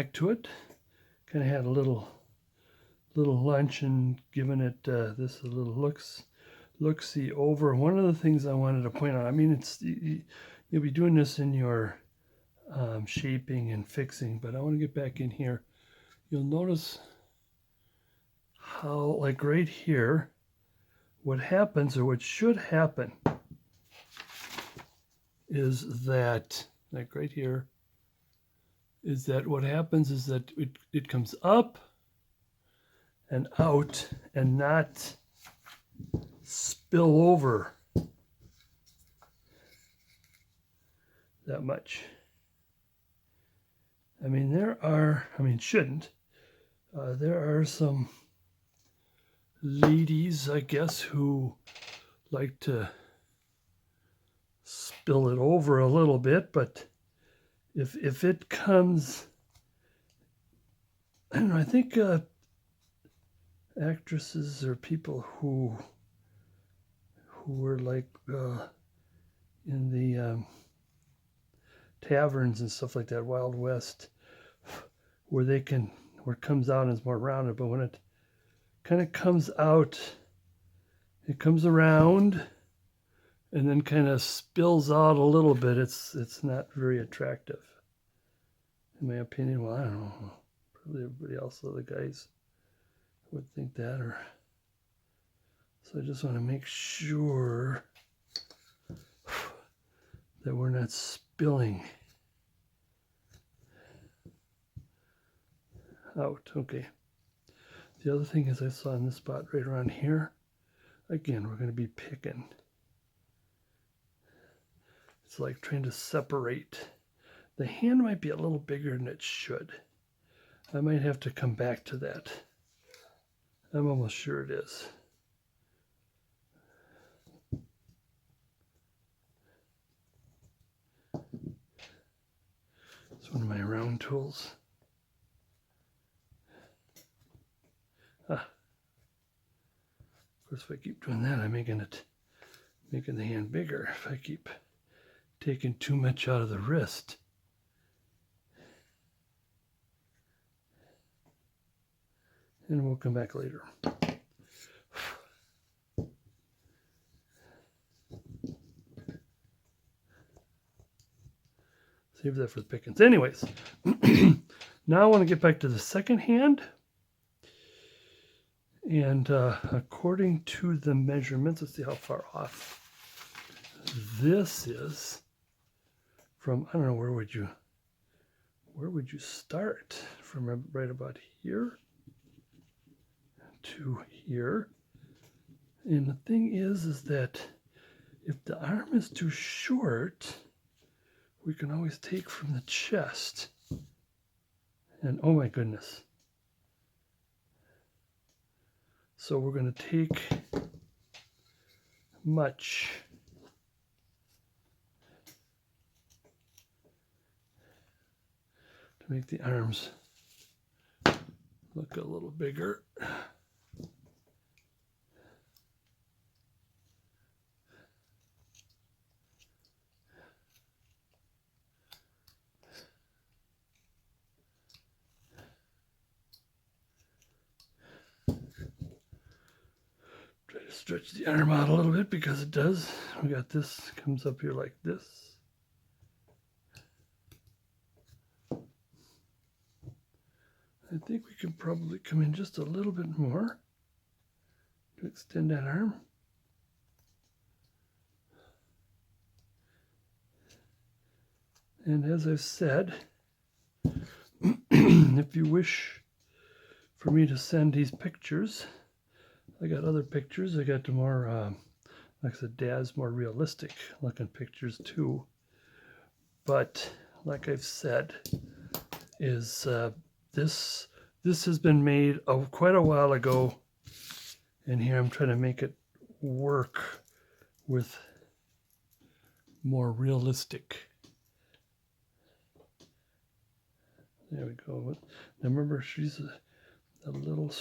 back to it. Kind of had a little lunch and given it this a little look-see over. One of the things I wanted to point out, I mean, you'll be doing this in your shaping and fixing, but I want to get back in here. You'll notice how, like right here, what happens, or what should happen, is that, like right here, is that what happens is that it comes up and out and not spill over that much. I mean, shouldn't. There are some ladies, I guess, who like to spill it over a little bit, but if it comes, I don't know, I think actresses or people who were like in the taverns and stuff like that, Wild West, where it comes out and is more rounded, but when it kind of comes out, it comes around and then kind of spills out a little bit. It's not very attractive, in my opinion. Well, I don't know. Probably everybody else, other guys, would think that. Or so I just want to make sure that we're not spilling out. Okay. The other thing is I saw in this spot right around here, again, we're going to be picking. It's like trying to separate. The hand might be a little bigger than it should. I might have to come back to that. I'm almost sure it is. It's one of my round tools. Of course, if I keep doing that, I'm making the hand bigger. If I keep taking too much out of the wrist. And we'll come back later. Save that for the pickings. Anyways, now I want to get back to the second hand. And according to the measurements, let's see how far off this is from. I don't know, where would you start? From right about here to here. And the thing is that if the arm is too short, we can always take from the chest. And oh my goodness. So we're going to take much to make the arms look a little bigger. Try to stretch the arm out a little bit because it does. We got this, comes up here like this. I think we can probably come in just a little bit more to extend that arm. And as I've said, if you wish for me to send these pictures, I got other pictures. I got the more, like I said, Dad's more realistic looking pictures too. But like I've said, is this has been made quite a while ago, and here I'm trying to make it work with more realistic. There we go. Now remember, she's a little.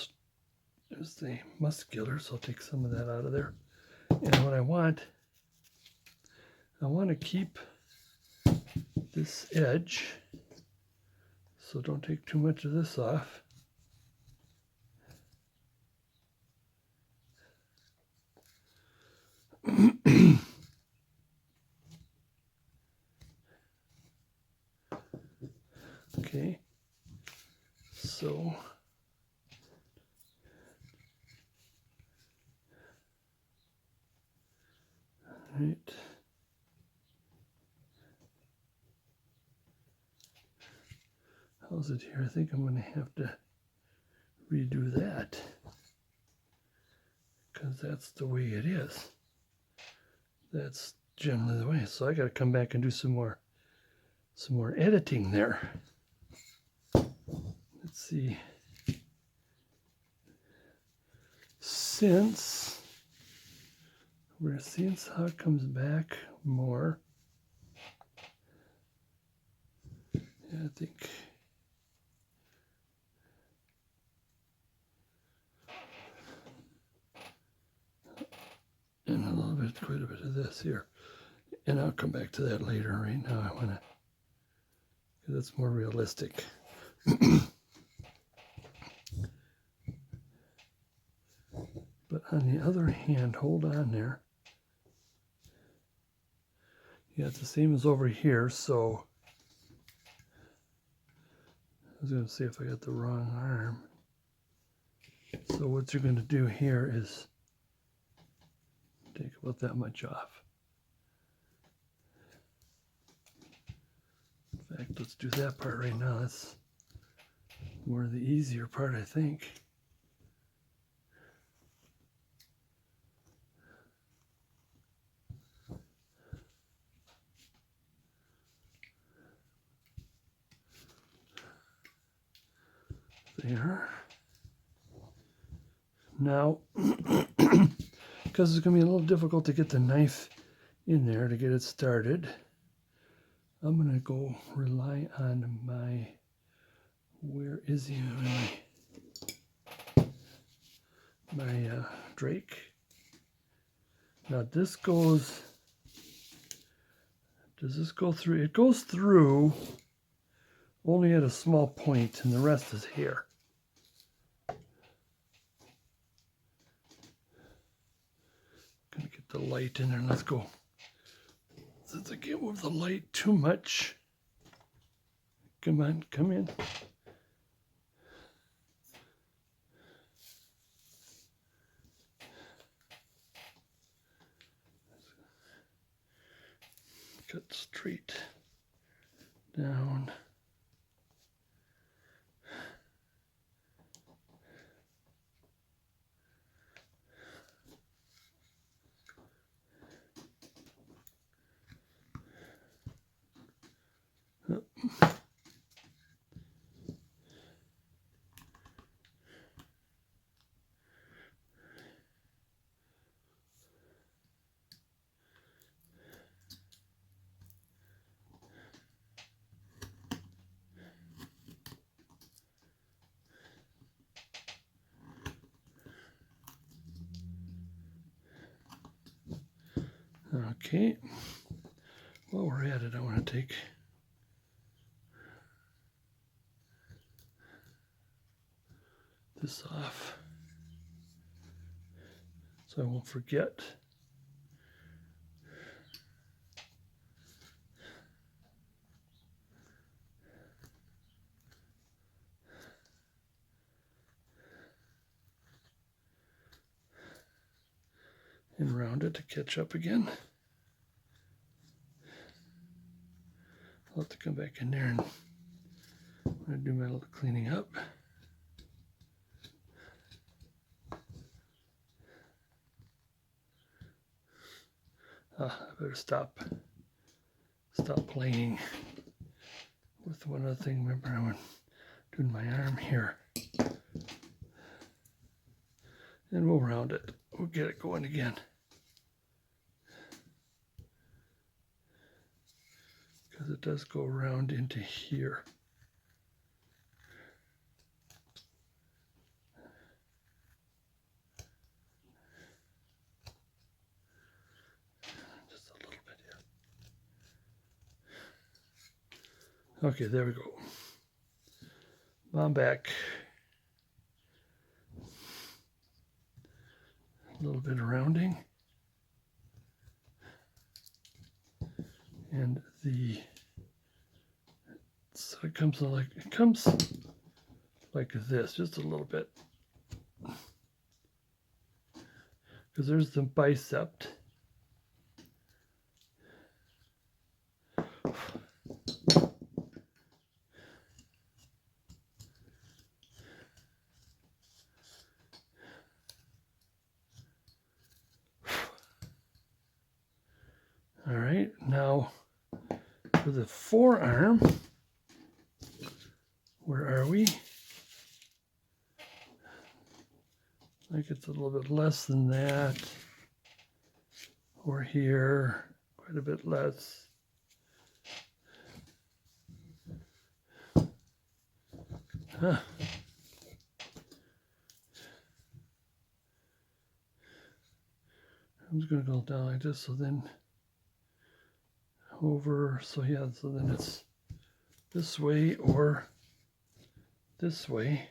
There's the muscular, so I'll take some of that out of there. And what I want to keep this edge So don't take too much of this off. Okay, so right. How's it here? I think I'm going to have to redo that because that's the way it is. That's generally the way. So I got to come back and do some more editing there. Let's see. Since we're seeing how it comes back more, yeah, I think and a little bit, quite a bit of this here. And I'll come back to that later. Right now I want to, because it's more realistic. But on the other hand, hold on there. Yeah, it's the same as over here, so I was going to see if I got the wrong arm. So what you're going to do here is take about that much off. In fact, let's do that part right now. That's more the easier part, I think. There. Now, because it's going to be a little difficult to get the knife in there to get it started, I'm going to go rely on my, where is he? My Drake. Now this goes, does this go through? It goes through only at a small point and the rest is hair. Gonna get the light in there. Let's go. Since I can't move the light too much. Come on, come in. Cut straight down. Okay, while we're at it, I want to take this off so I won't forget. And round it to catch up again. I'll have to come back in there and I'm going to do my little cleaning up. I better stop playing with one other thing. Remember, I'm doing my arm here. And we'll round it. We'll get it going again. Because it does go around into here. Just a little bit here. Okay, there we go. on back. A little bit of rounding. And so it comes like this, just a little bit. Because there's the bicep. All right, now for the forearm, where are we? I think it's a little bit less than that. Or here, quite a bit less. Huh. I'm just going to go down like this, so then over, so yeah, so then it's this way or this way.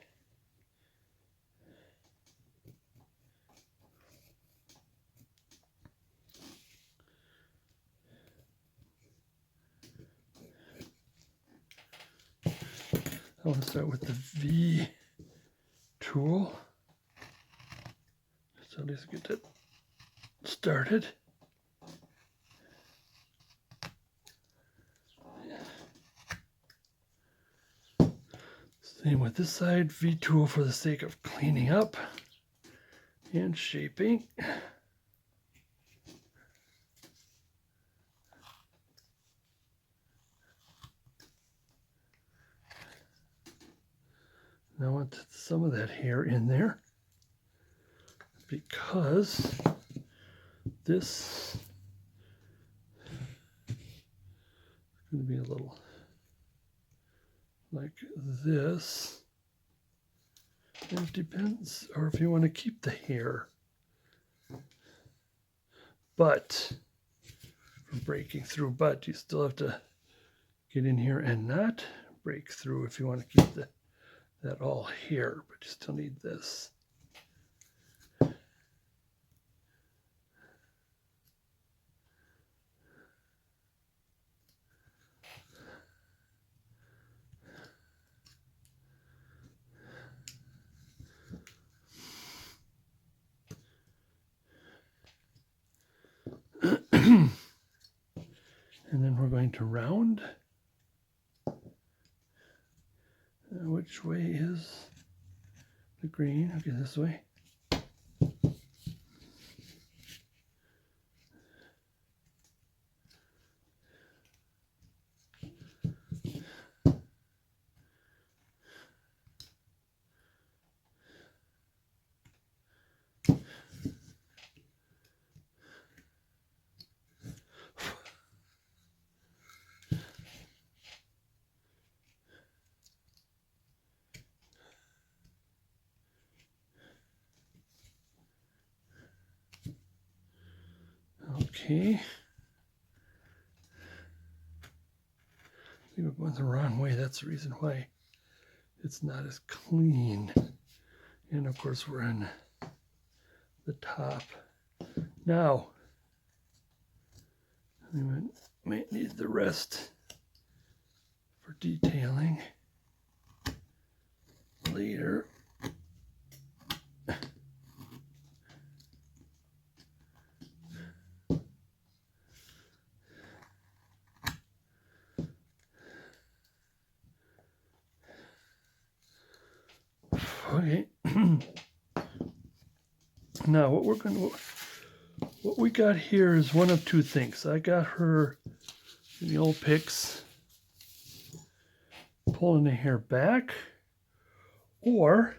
I want to start with the V tool. So let's get that started. Same with this side, V tool for the sake of cleaning up and shaping. Now I want some of that hair in there because this is going to be a little like this. And it depends, or if you want to keep the hair. But from breaking through, but you still have to get in here and not break through if you want to keep that all hair, but you still need this. And then we're going to round. Which way is the green? Okay, this way. Okay. We're going the wrong way. That's the reason why it's not as clean. And of course, we're in the top. Now, we might need the rest for detailing later. Okay. Now what we got here is one of two things. I got her in the old pics pulling the hair back, or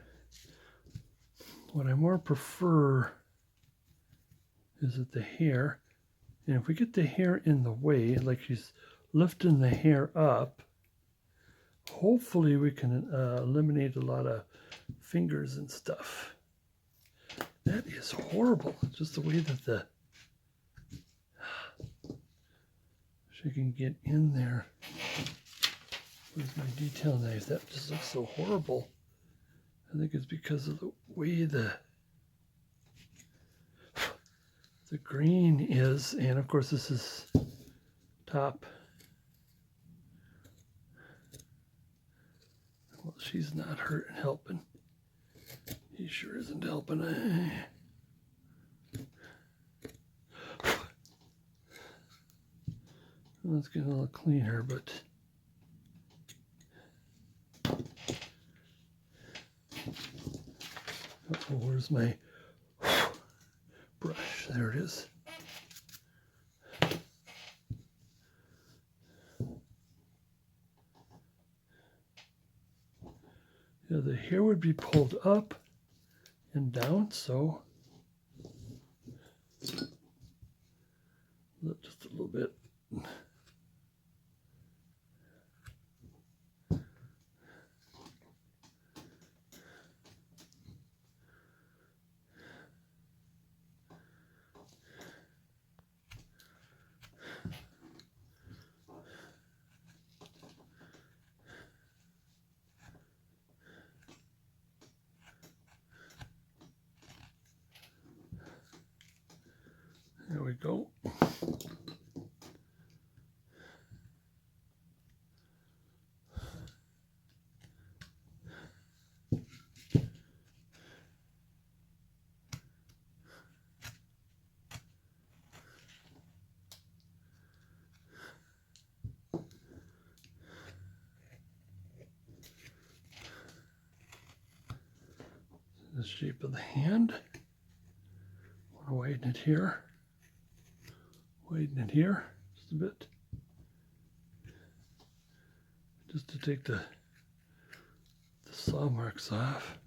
what I more prefer is that the hair, and if we get the hair in the way, like she's lifting the hair up, hopefully we can eliminate a lot of fingers and stuff. That is horrible, just the way that she can get in there Where's my detail knife? That just looks so horrible. I think it's because of the way the green is, and of course this is top. Well, she's not helping. He sure isn't helping. Let's get a little cleaner, but oh, where's my brush? There it is. Yeah, the hair would be pulled up and down, so just a little bit. There we go. The shape of the hand. I want to widen it here. Widen it here just a bit. Just to take the saw marks off.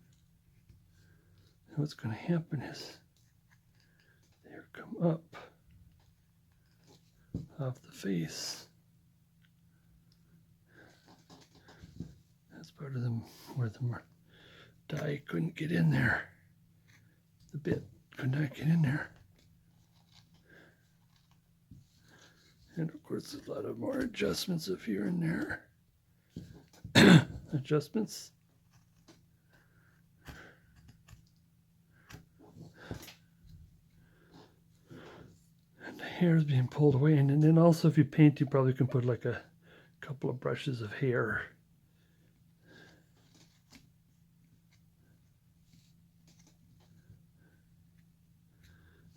And what's going to happen is they'll come up off the face. That's part of them where the dye couldn't get in there. The bit could not get in there. And of course, there's a lot of more adjustments of here and there. Adjustments. And the hair is being pulled away. And then also, if you paint, you probably can put like a couple of brushes of hair.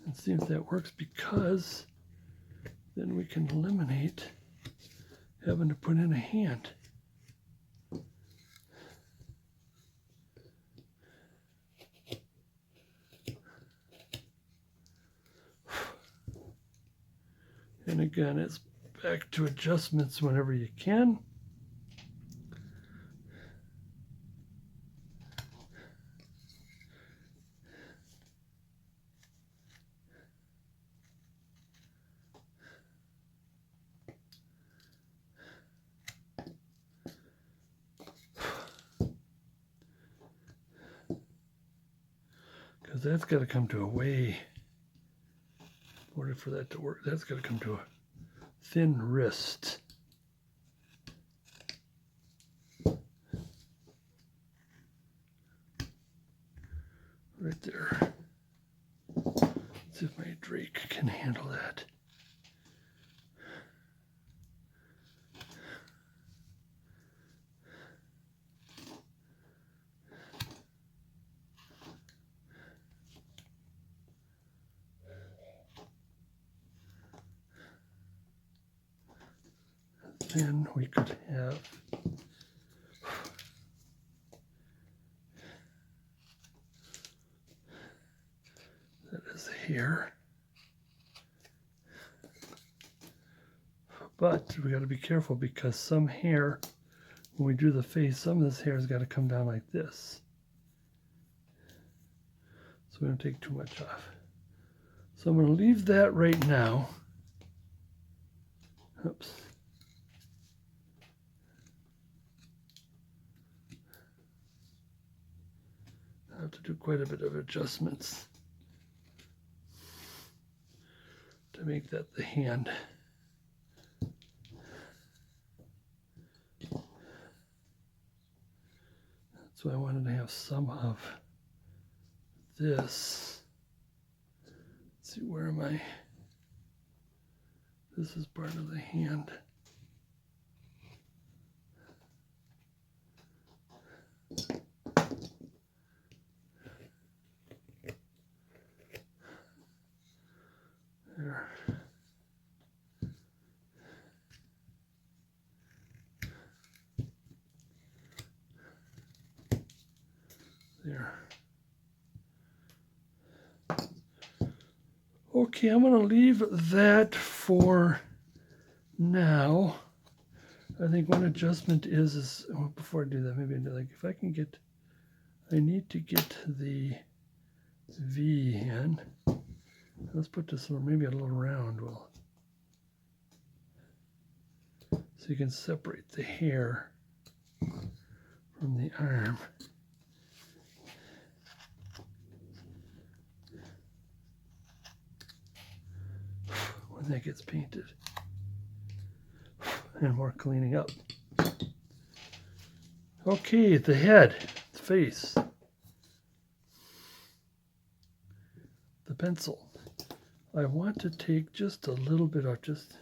And see if that works, because then we can eliminate having to put in a hand. And again, it's back to adjustments whenever you can. Because that's got to come to a way. In order for that to work, that's got to come to a thin wrist. Right there. Let's see if my Drake can handle that. Then we could have that is here, but we got to be careful, because some hair, when we do the face, some of this hair has got to come down like this, so we don't take too much off. So I'm going to leave that right now. Oops. I have to do quite a bit of adjustments to make that the hand. So I wanted to have some of this. Let's see, where am I? This is part of the hand. There. There. Okay, I'm going to leave that for now. I think one adjustment is well, before I do that, maybe I do like if I can get, I need to get the V in. Let's put this one maybe a little round. Well, so you can separate the hair from the arm. When that gets painted. And more cleaning up. Okay, the head, the face, the pencil. I want to take just a little bit of just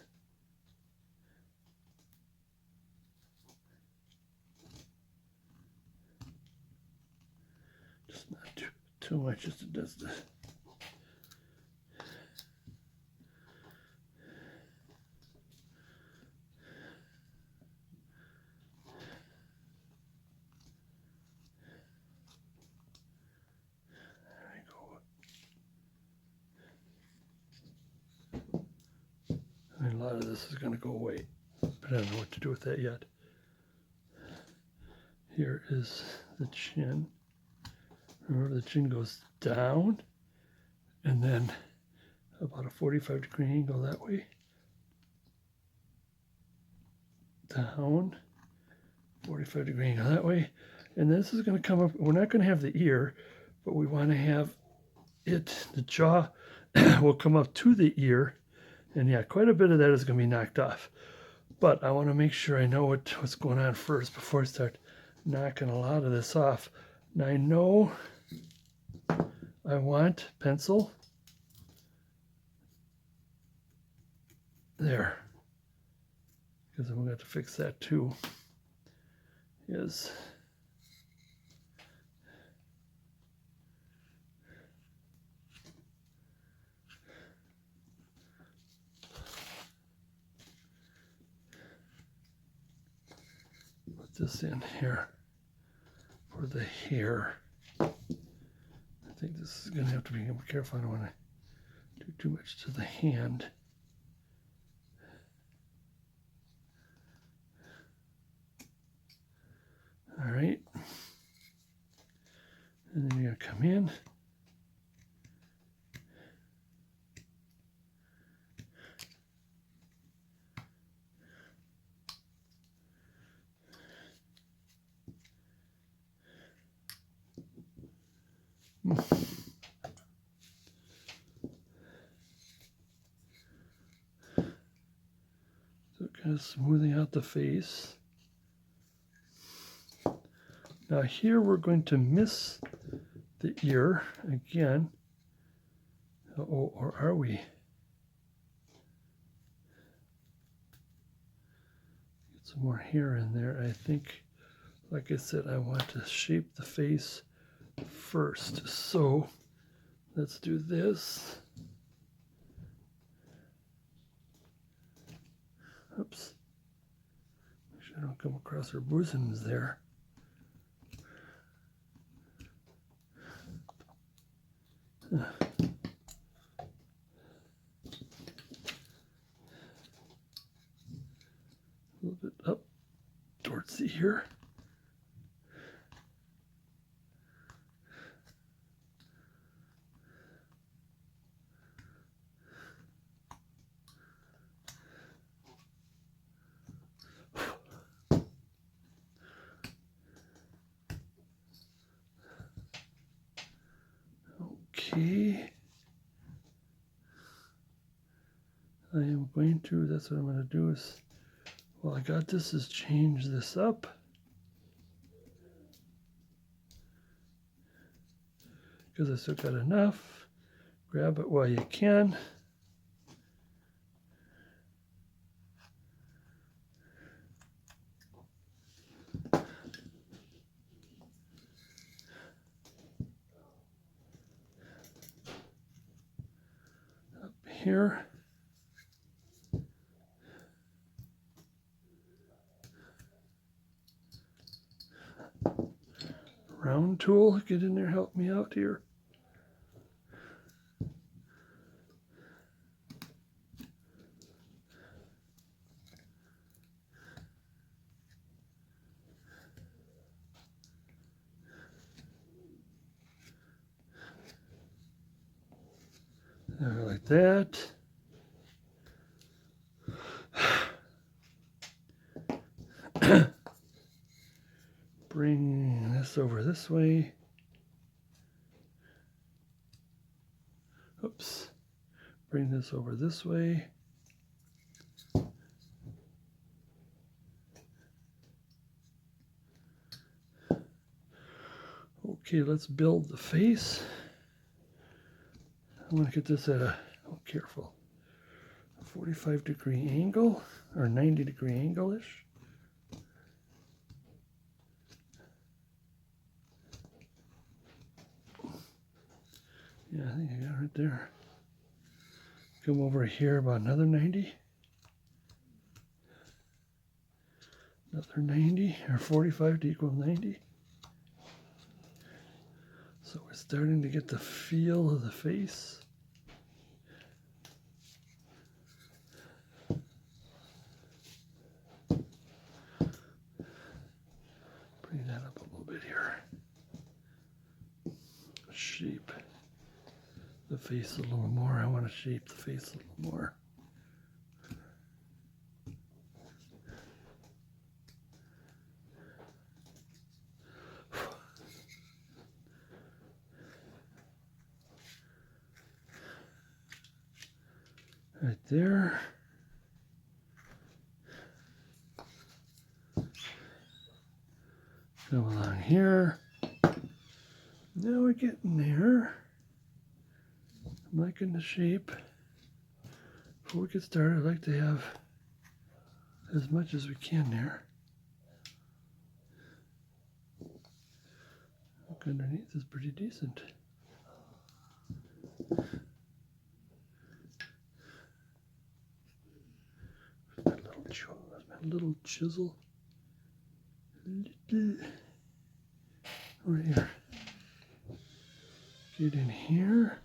not too much, just it does the a lot of this is going to go away, but I don't know what to do with that yet. Here is the chin. Remember, the chin goes down, and then about a 45-degree angle that way. Down, 45-degree angle that way. And this is going to come up. We're not going to have the ear, but we want to have it, the jaw will come up to the ear. And yeah, quite a bit of that is going to be knocked off. But I want to make sure I know what's going on first before I start knocking a lot of this off. Now I know I want pencil. There. Because I'm going to have to fix that too. Is put this in here for the hair. I think this is going to have to be careful. I don't want to do too much to the hand. All right. And then you're going to come in. So kind of smoothing out the face. Now here we're going to miss the ear again. Oh, or are we? Get some more hair in there. I think, like I said, I want to shape the face first. So let's do this. Oops. Make sure I don't come across her bosoms there. A little bit up towards the ear. Okay. I am going to, that's what I'm going to do is, well, I got this, is change this up. because I still got enough. Grab it while you can. Up here. Round tool, get in there, help me out here. Like that. Bring this over this way. Oops. Bring this over this way. Okay, let's build the face. I'm going to get this at a, oh, careful, a 45-degree angle, or 90-degree angle-ish. Yeah, I think I got it right there. Come over here about another 90. Another 90, or 45 to equal 90. So we're starting to get the feel of the face. Bring that up a little bit here. Shape the face a little more. I want to shape the face a little more. Right there. Come along here. Now we're getting there. I'm liking the shape. Before we get started, I'd like to have as much as we can there. Look underneath is pretty decent. Little chisel. Right here. Get in here.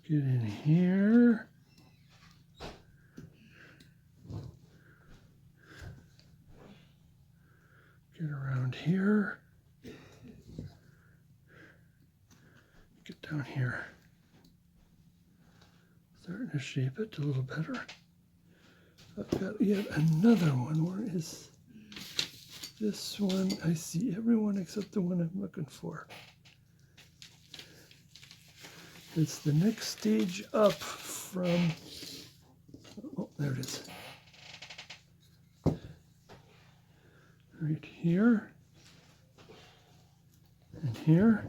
Get in here. Get around here. Get down here. Starting to shape it a little better. I've got yet another one. Where is this one? I see everyone except the one I'm looking for. It's the next stage up from, oh, there it is. Right here and here.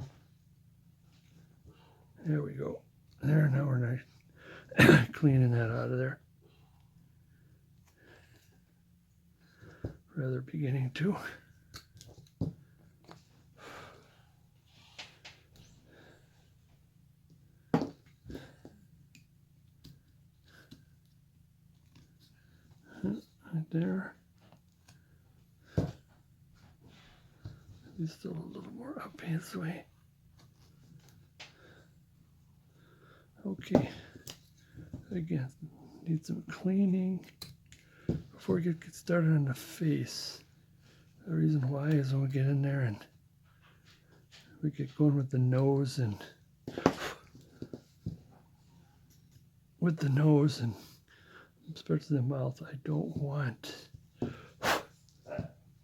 There we go. There, now we're nice. Cleaning that out of there. Rather beginning to. Right there. Maybe still a little more up this way. Okay. Again, need some cleaning before we get started on the face. The reason why is when we get in there and we get going with the nose and especially the mouth, I don't want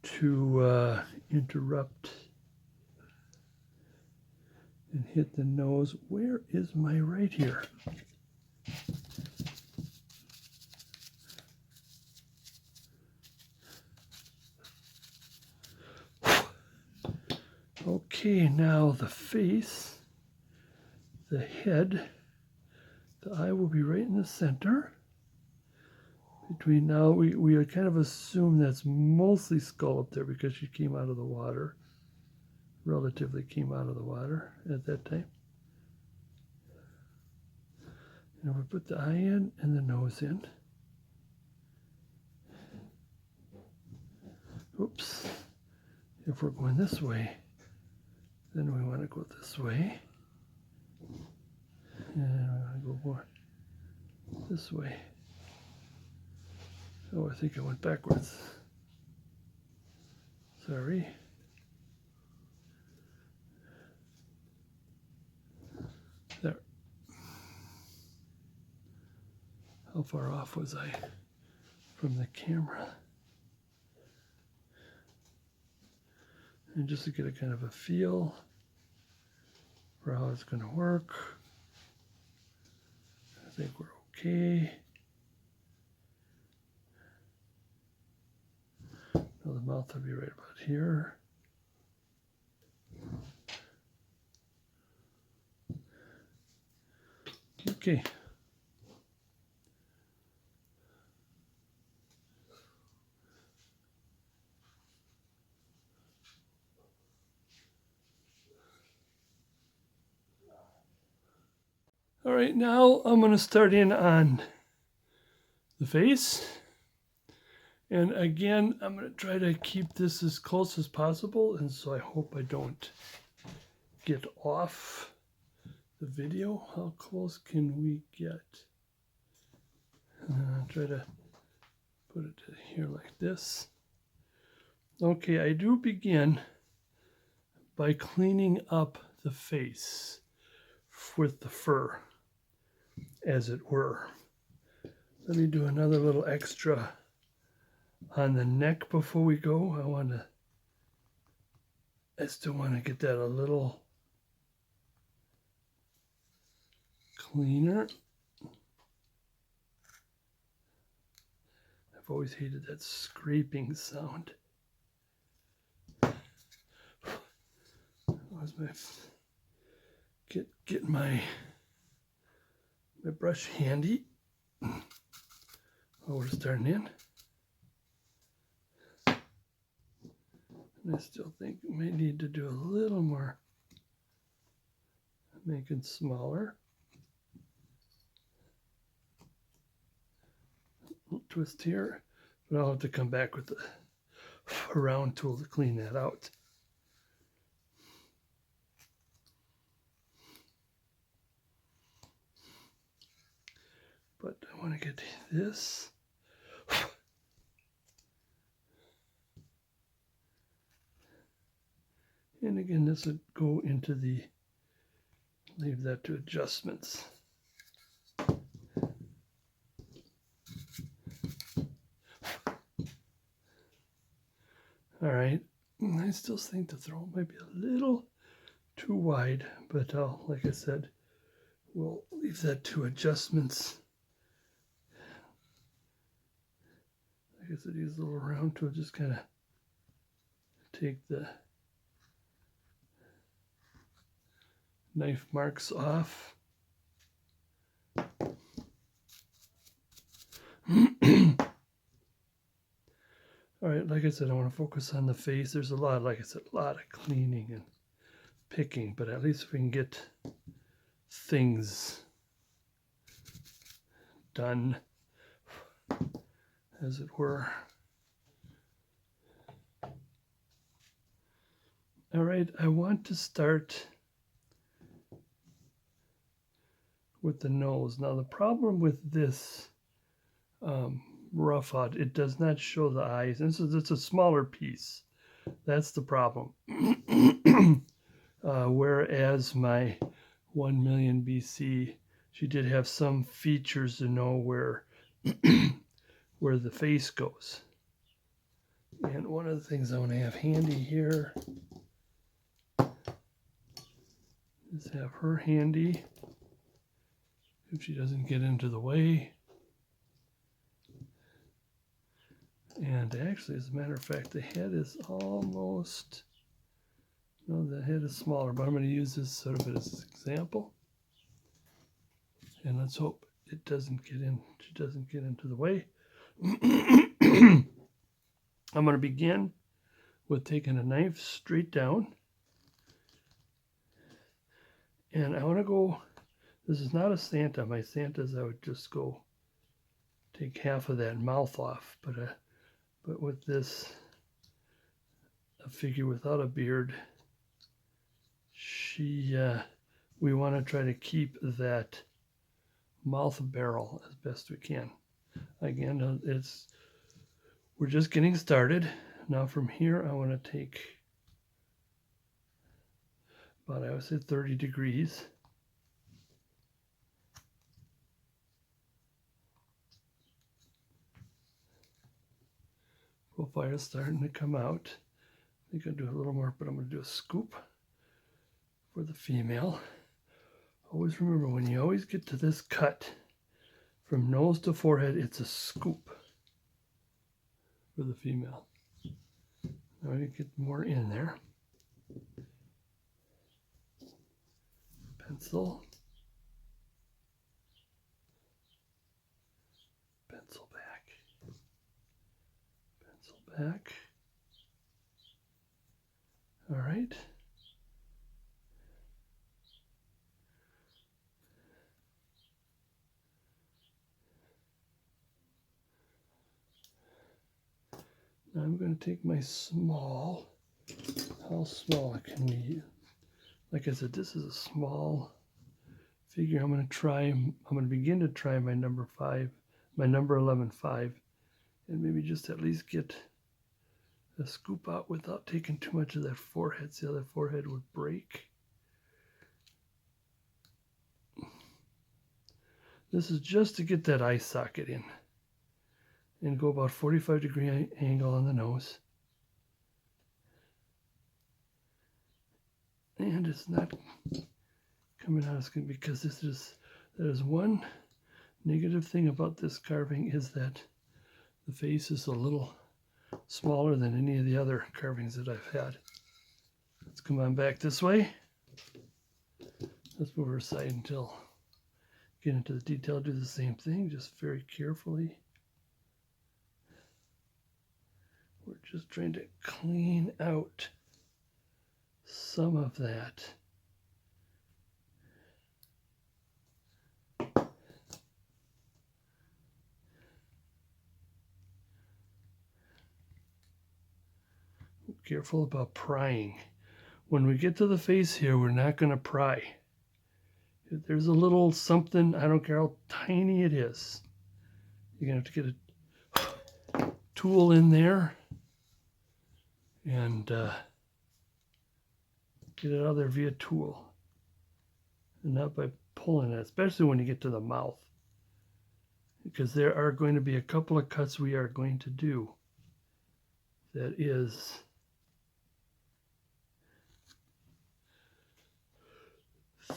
to interrupt and hit the nose. Where is my right here? Okay, now the face, the head, the eye will be right in the center. Between now, we kind of assume that's mostly skull up there because she came out of the water, relatively came out of the water at that time. And we put the eye in and the nose in. Oops. If we're going this way, then we want to go this way. And we want to go more this way. Oh, I think I went backwards. Sorry. There. How far off was I from the camera? And just to get a kind of a feel for how it's going to work. I think we're okay. Now the mouth will be right about here. Okay. All right, now I'm going to start in on the face. And again, I'm going to try to keep this as close as possible. And so I hope I don't get off the video. How close can we get? Try to put it here like this. Okay, I do begin by cleaning up the face with the fur, as it were. Let me do another little extra on the neck before we go. I still want to get that a little cleaner. I've always hated that scraping sound. Where's my get my brush handy. Oh, we're starting in. And I still think we may need to do a little more, make it smaller. Twist here, but I'll have to come back with the round tool to clean that out. But I want to get this. And again, this would go into the, leave that to adjustments. All right, I still think the throat might be a little too wide, but like I said, we'll leave that to adjustments. Like I said, use a little round tool, just kind of take the knife marks off. All right, like I said, I want to focus on the face. There's a lot, like I said, a lot of cleaning and picking, but at least we can get things done, as it were. All right, I want to start with the nose. Now, the problem with this rough out, it does not show the eyes. And so it's a smaller piece. That's the problem. Whereas my 1 million BC, she did have some features to know where where the face goes. And one of the things I want to have handy here is have her handy if she doesn't get into the way. And actually, as a matter of fact, the head is almost, No, the head is smaller, but I'm going to use this sort of as an example. And let's hope it doesn't get in. She doesn't get into the way. I'm going to begin with taking a knife straight down. And I want to go, this is not a Santa. My Santas, I would just go take half of that mouth off. But with this, a figure without a beard, we want to try to keep that mouth barrel as best we can. Again, we're just getting started. Now from here, I want to take about, I would say 30 degrees. Profile is starting to come out. I think I'll do a little more, but I'm going to do a scoop for the female. Always remember, when you always get to this cut, from nose to forehead, it's a scoop for the female. Now I get more in there. Pencil. Pencil back. Pencil back. All right. Now I'm going to take my small. How small can we use? Like I said, this is a small figure. I'm going to begin to try my number 5, my number 11-5, and maybe just at least get a scoop out without taking too much of that forehead. See how that forehead would break? This is just to get that eye socket in. And go about 45-degree angle on the nose. And it's not coming out as good because that is one negative thing about this carving, is that the face is a little smaller than any of the other carvings that I've had. Let's come on back this way. Let's move her aside until get into the detail. Do the same thing, just very carefully. We're just trying to clean out some of that. Careful about prying. When we get to the face here, we're not going to pry. If there's a little something, I don't care how tiny it is, you're going to have to get a tool in there and get it out of there via tool, and not by pulling it, especially when you get to the mouth, because there are going to be a couple of cuts we are going to do that is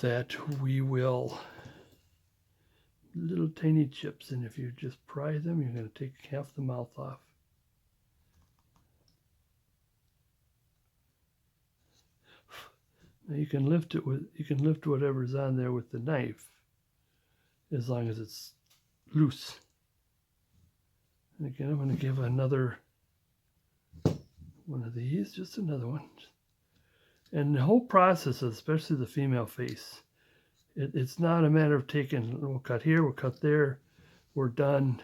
that we will little tiny chips, and if you just pry them, you're going to take half the mouth off. Now you can lift whatever's on there with the knife, as long as it's loose. And again, I'm going to give another one of these, just another one. And the whole process, especially the female face, it's not a matter of taking, we'll cut here, we'll cut there, we're done,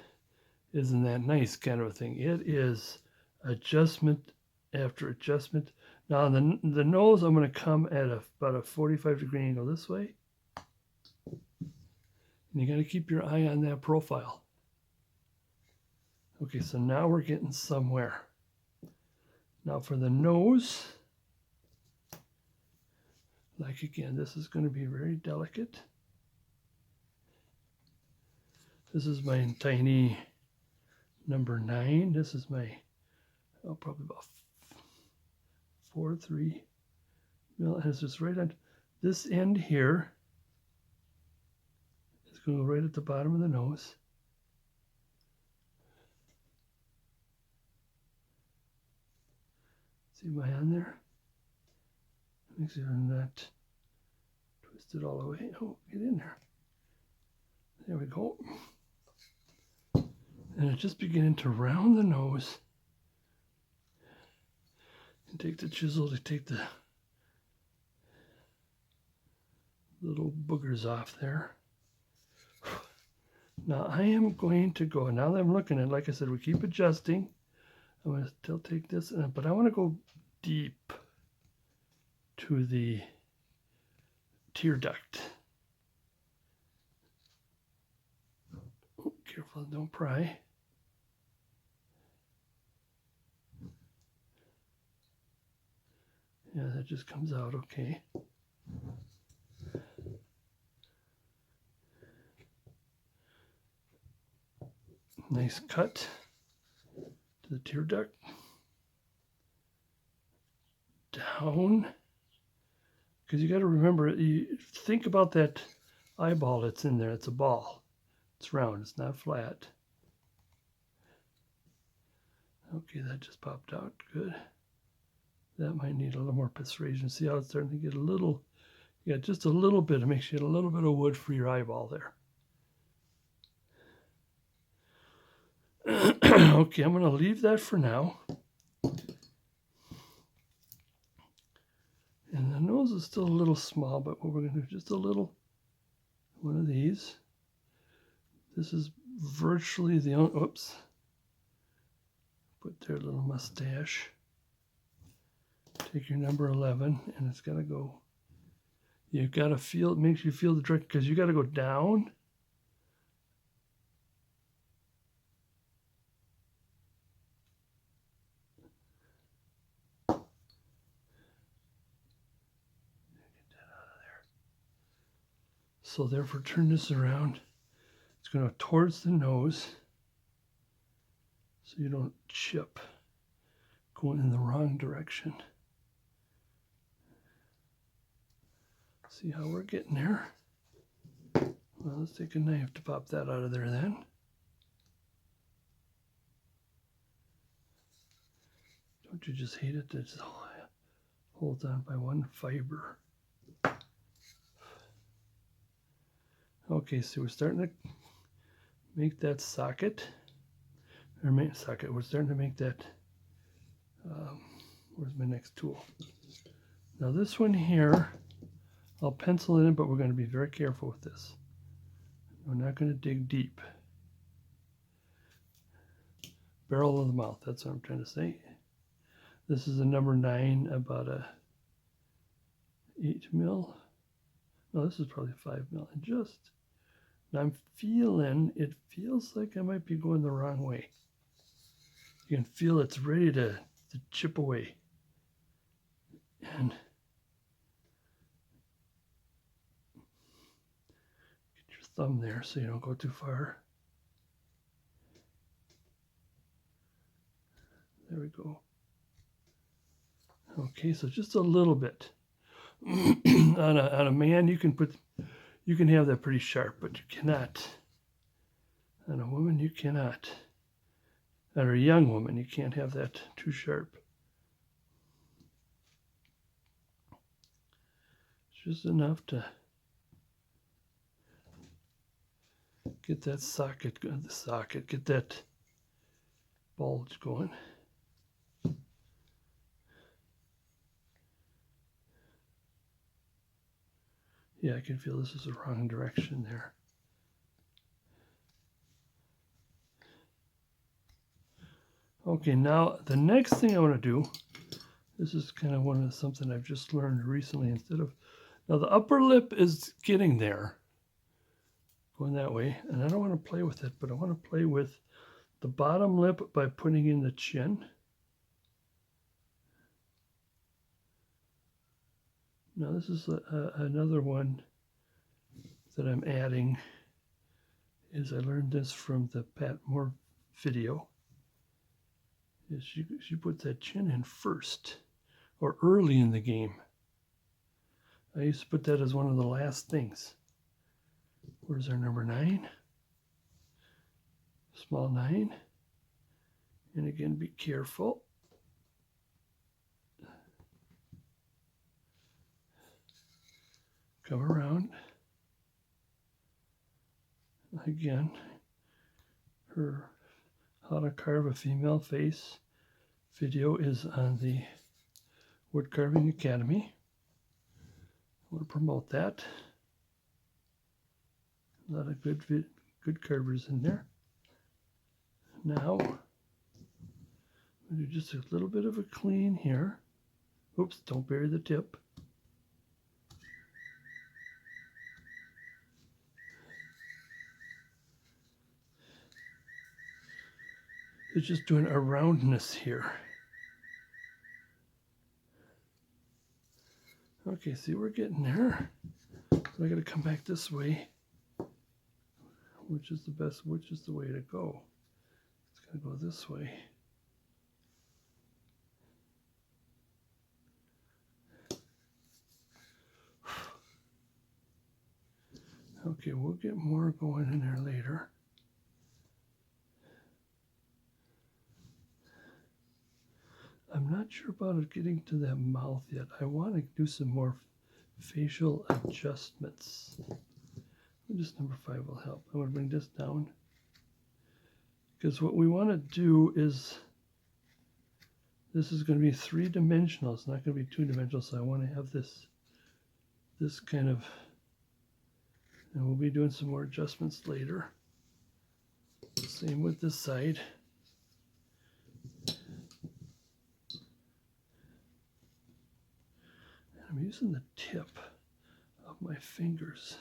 isn't that nice kind of a thing. It is adjustment after adjustment. Now on the nose, I'm going to come at about a 45-degree angle this way. And you got to keep your eye on that profile. Okay, so now we're getting somewhere. Now for the nose, like again, this is going to be very delicate. This is my tiny number 9. This is my, probably about 4-3. Well, it has just right on this end here. It's going to go right at the bottom of the nose. See my hand there? Make sure not twist it all the way. Oh, get in there. There we go. And it's just beginning to round the nose. And take the chisel to take the little boogers off there. Now I am going to go, now that I'm looking at it, like I said, we keep adjusting. I'm going to still take this, but I want to go deep to the tear duct. Oh, careful, don't pry. Yeah, that just comes out okay. Nice cut to the tear duct. Down. Because you got to remember, you think about that eyeball that's in there. It's a ball. It's round. It's not flat. Okay, that just popped out. Good. That might need a little more persuasion. See how it's starting to get a little, yeah, just a little bit. It makes you get a little bit of wood for your eyeball there. Okay, I'm going to leave that for now. And the nose is still a little small, but what we're going to do is just a little, one of these. This is virtually the only, oops. Put their little mustache. Take your number 11, and it's got to go. You've got to feel, it makes you feel the direct, because you got to go down. So therefore, turn this around. It's going to towards the nose, so you don't chip going in the wrong direction. See how we're getting there? Well, let's take a knife to pop that out of there then. Don't you just hate it? It just holds on by one fiber. Okay, so we're starting to make that socket, or main socket. We're starting to make that, where's my next tool? Now this one here, I'll pencil it in, but we're going to be very careful with this. We're not going to dig deep. Barrel of the mouth, that's what I'm trying to say. This is a number 9, about a 8 mil. No, this is probably 5 mil. And just, I'm feeling, it feels like I might be going the wrong way. You can feel it's ready to chip away. And get your thumb there so you don't go too far. There we go. Okay, so just a little bit. on a man, you can have that pretty sharp, but you cannot. On a woman, you cannot. Or a young woman, you can't have that too sharp. It's just enough to get that socket, get that bulge going. Yeah, I can feel this is the wrong direction there. Okay, now the next thing I want to do, this is kind of something I've just learned recently. Now the upper lip is getting there, going that way, and I don't want to play with it, but I want to play with the bottom lip by putting in the chin. Now this is another one that I'm adding. I learned this from the Pat Moore video. Is she puts that chin in first, or early in the game. I used to put that as one of the last things. Where's our number 9? Small 9. And again, be careful. come around. Again, her how to carve a female face video is on the Wood Carving Academy. I want to promote that. A lot of good carvers in there. Now, we'll do just a little bit of a clean here. Oops, don't bury the tip. It's just doing a roundness here. Okay, see, we're getting there. So I got to come back this way. Which is the best? Which is the way to go? It's got to go this way. Okay, we'll get more going in there later. I'm not sure about it getting to that mouth yet. I want to do some more facial adjustments. Just number 5 will help. I want to bring this down. Because what we want to do is, this is going to be 3-dimensional. It's not going to be 2-dimensional, so I want to have this kind of, and we'll be doing some more adjustments later. Same with this side. I'm using the tip of my fingers.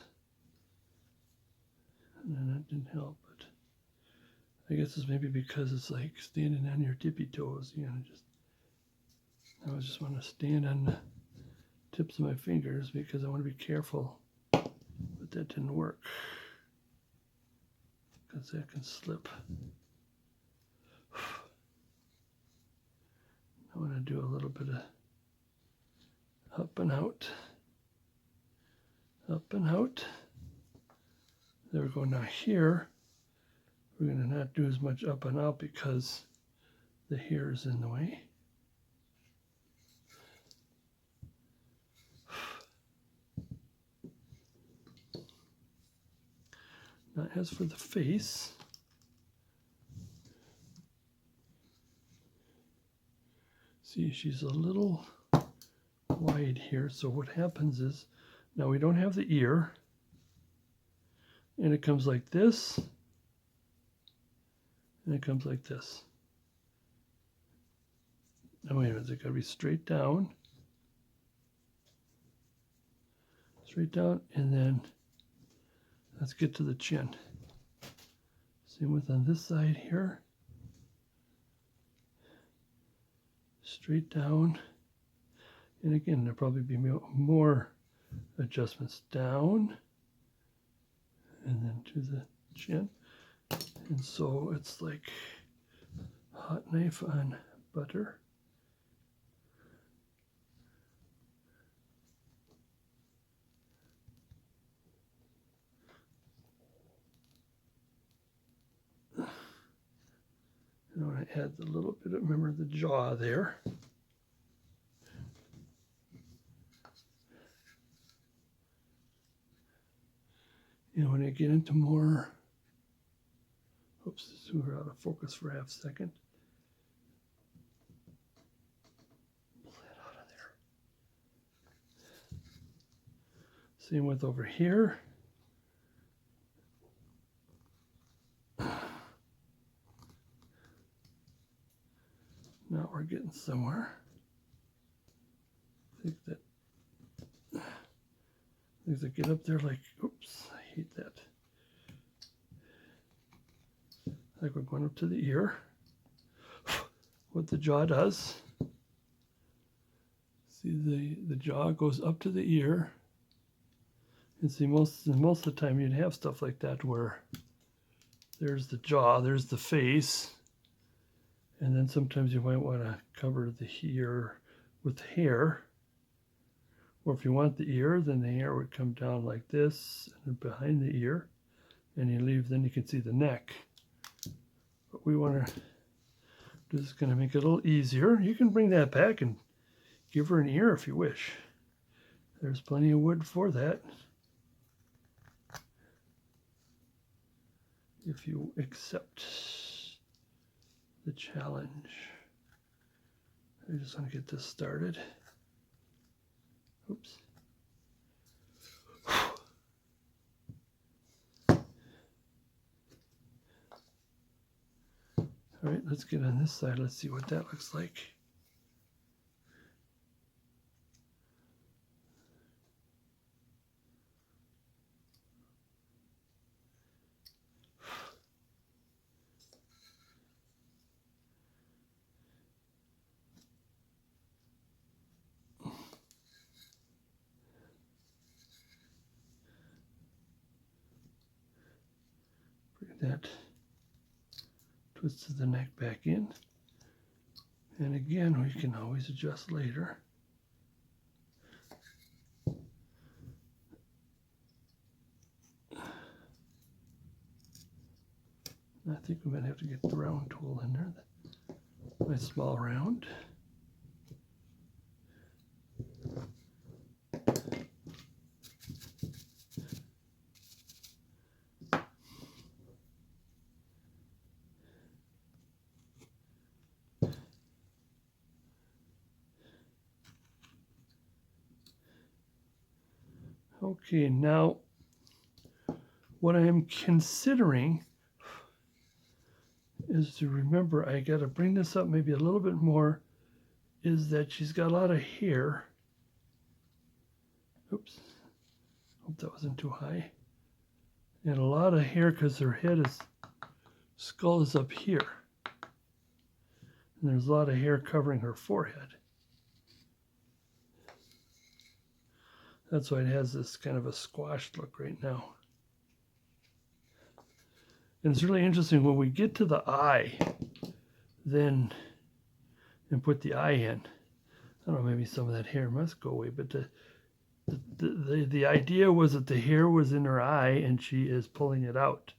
And that didn't help, but I guess it's maybe because it's like standing on your tippy toes. You know, I just want to stand on the tips of my fingers because I want to be careful, but that didn't work because that can slip. I want to do a little bit of up and out, up and out. There we go. Now here, we're going to not do as much up and out because the hair is in the way. Now as for the face, see, she's a little wide here. So what happens is, now we don't have the ear, and it comes like this, and it comes like this. Now wait a minute, it's got to be straight down, and then let's get to the chin. Same with on this side here, straight down, and again there'll probably be more adjustments down, and then to the chin. And so it's like hot knife on butter. I want to add a little bit of, remember the jaw there. And when I get into more, oops, we were out of focus for half a second. Pull that out of there. Same with over here. Now we're getting somewhere. I think that things that get up there like, oops, I hate that. Like we're going up to the ear. What the jaw does, see the jaw goes up to the ear. And see, most of the time you'd have stuff like that where there's the jaw, there's the face, and then sometimes you might want to cover the ear with hair. Or if you want the ear, then the hair would come down like this and behind the ear, and you leave, then you can see the neck. But we want to, this is going to make it a little easier. You can bring that back and give her an ear if you wish. There's plenty of wood for that. If you accept the challenge. I just want to get this started. Oops. All right, let's get on this side. Let's see what that looks like. Bring that twist of the neck back in. And again, we can always adjust later. I think we might have to get the round tool in there. My small round. Okay, now what I'm considering is to remember I got to bring this up maybe a little bit more, is that she's got a lot of hair. Oops, hope that wasn't too high. And a lot of hair because her skull is up here. And there's a lot of hair covering her forehead. That's why it has this kind of a squashed look right now. And it's really interesting when we get to the eye, and put the eye in. I don't know, maybe some of that hair must go away, but the idea was that the hair was in her eye and she is pulling it out.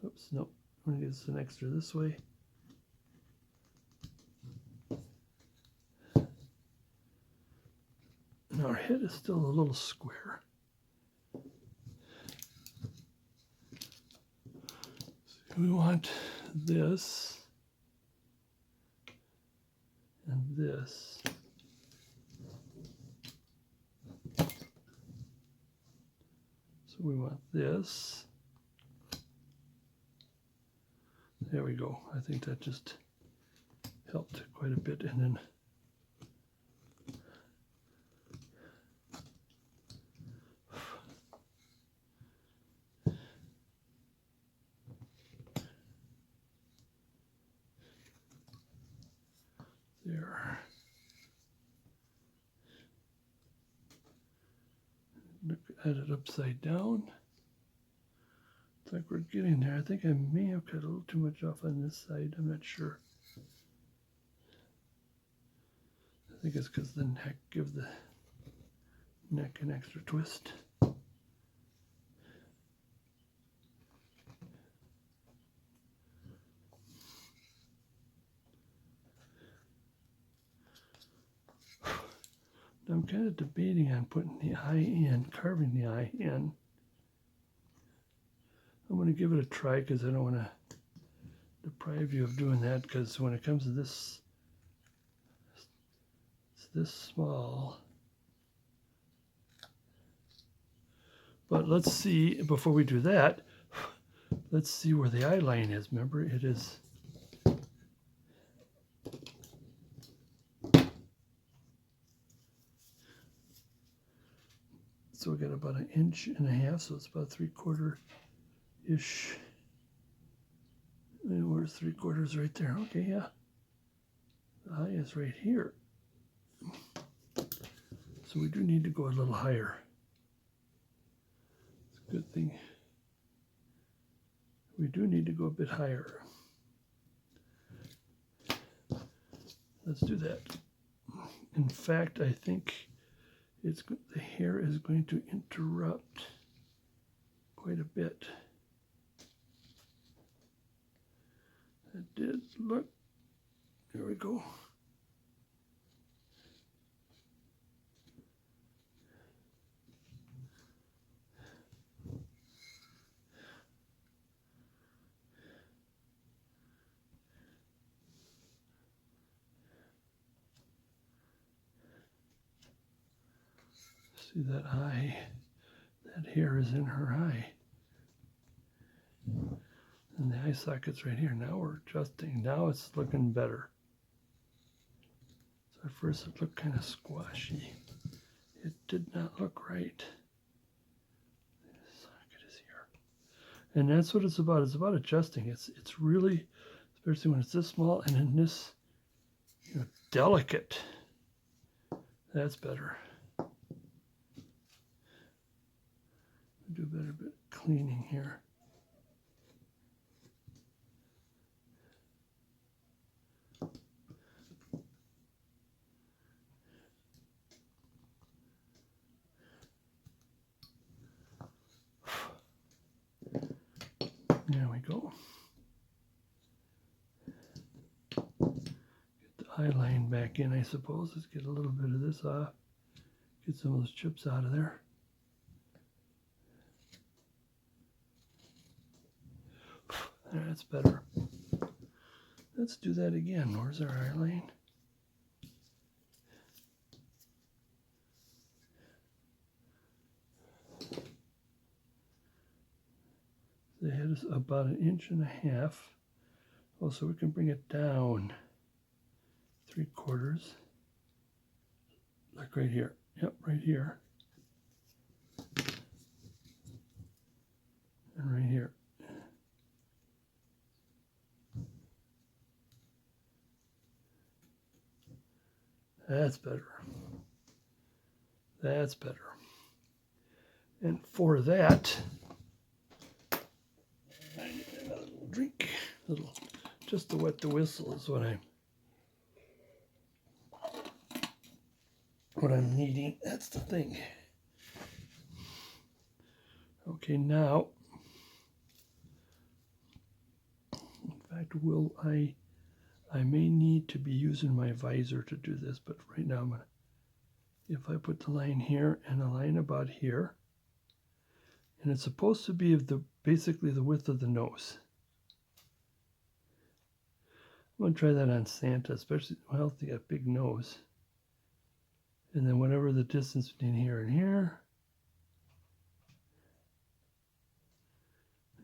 Oops, no, I'm gonna get some extra this way. And our head is still a little square. So we want this and this. So we want this. There we go. I think that just helped quite a bit. And then there. Look at it upside down. It's like we're getting there. I think I may have cut a little too much off on this side. I'm not sure. I think it's because the neck, give the neck an extra twist. I'm kind of debating on putting the eye in, carving the eye in. I'm going to give it a try because I don't want to deprive you of doing that, because when it comes to this, it's this small. But let's see, before we do that, let's see where the eye line is. Remember, it is so we got about 1.5 inches, so it's about 3/4-ish. And where's 3/4 right there? Okay, yeah. The eye is right here. So we do need to go a little higher. It's a good thing. We do need to go a bit higher. Let's do that. In fact, I think the hair is going to interrupt quite a bit. It did look. There we go. See that eye? That hair is in her eye. And the eye socket's right here. Now we're adjusting. Now it's looking better. So at first it looked kind of squashy. It did not look right. The socket is here. And that's what it's about. It's about adjusting. It's really, especially when it's this small and in this, delicate. That's better. Do a better bit of cleaning here. There we go. Get the eye line back in, I suppose. Let's get a little bit of this off. Get some of those chips out of there. That's better. Let's do that again. Where's our eye line? The head is about 1.5 inches. Oh, so we can bring it down 3/4. Like right here. Yep, right here. And right here. That's better. That's better. And for that, I need another little drink. Just to wet the whistle is what I'm needing. That's the thing. Okay, now, in fact, I may need to be using my visor to do this, but right now if I put the line here and a line about here, and it's supposed to be basically the width of the nose. I'm going to try that on Santa, especially, well, if they got a big nose. And then whatever the distance between here and here,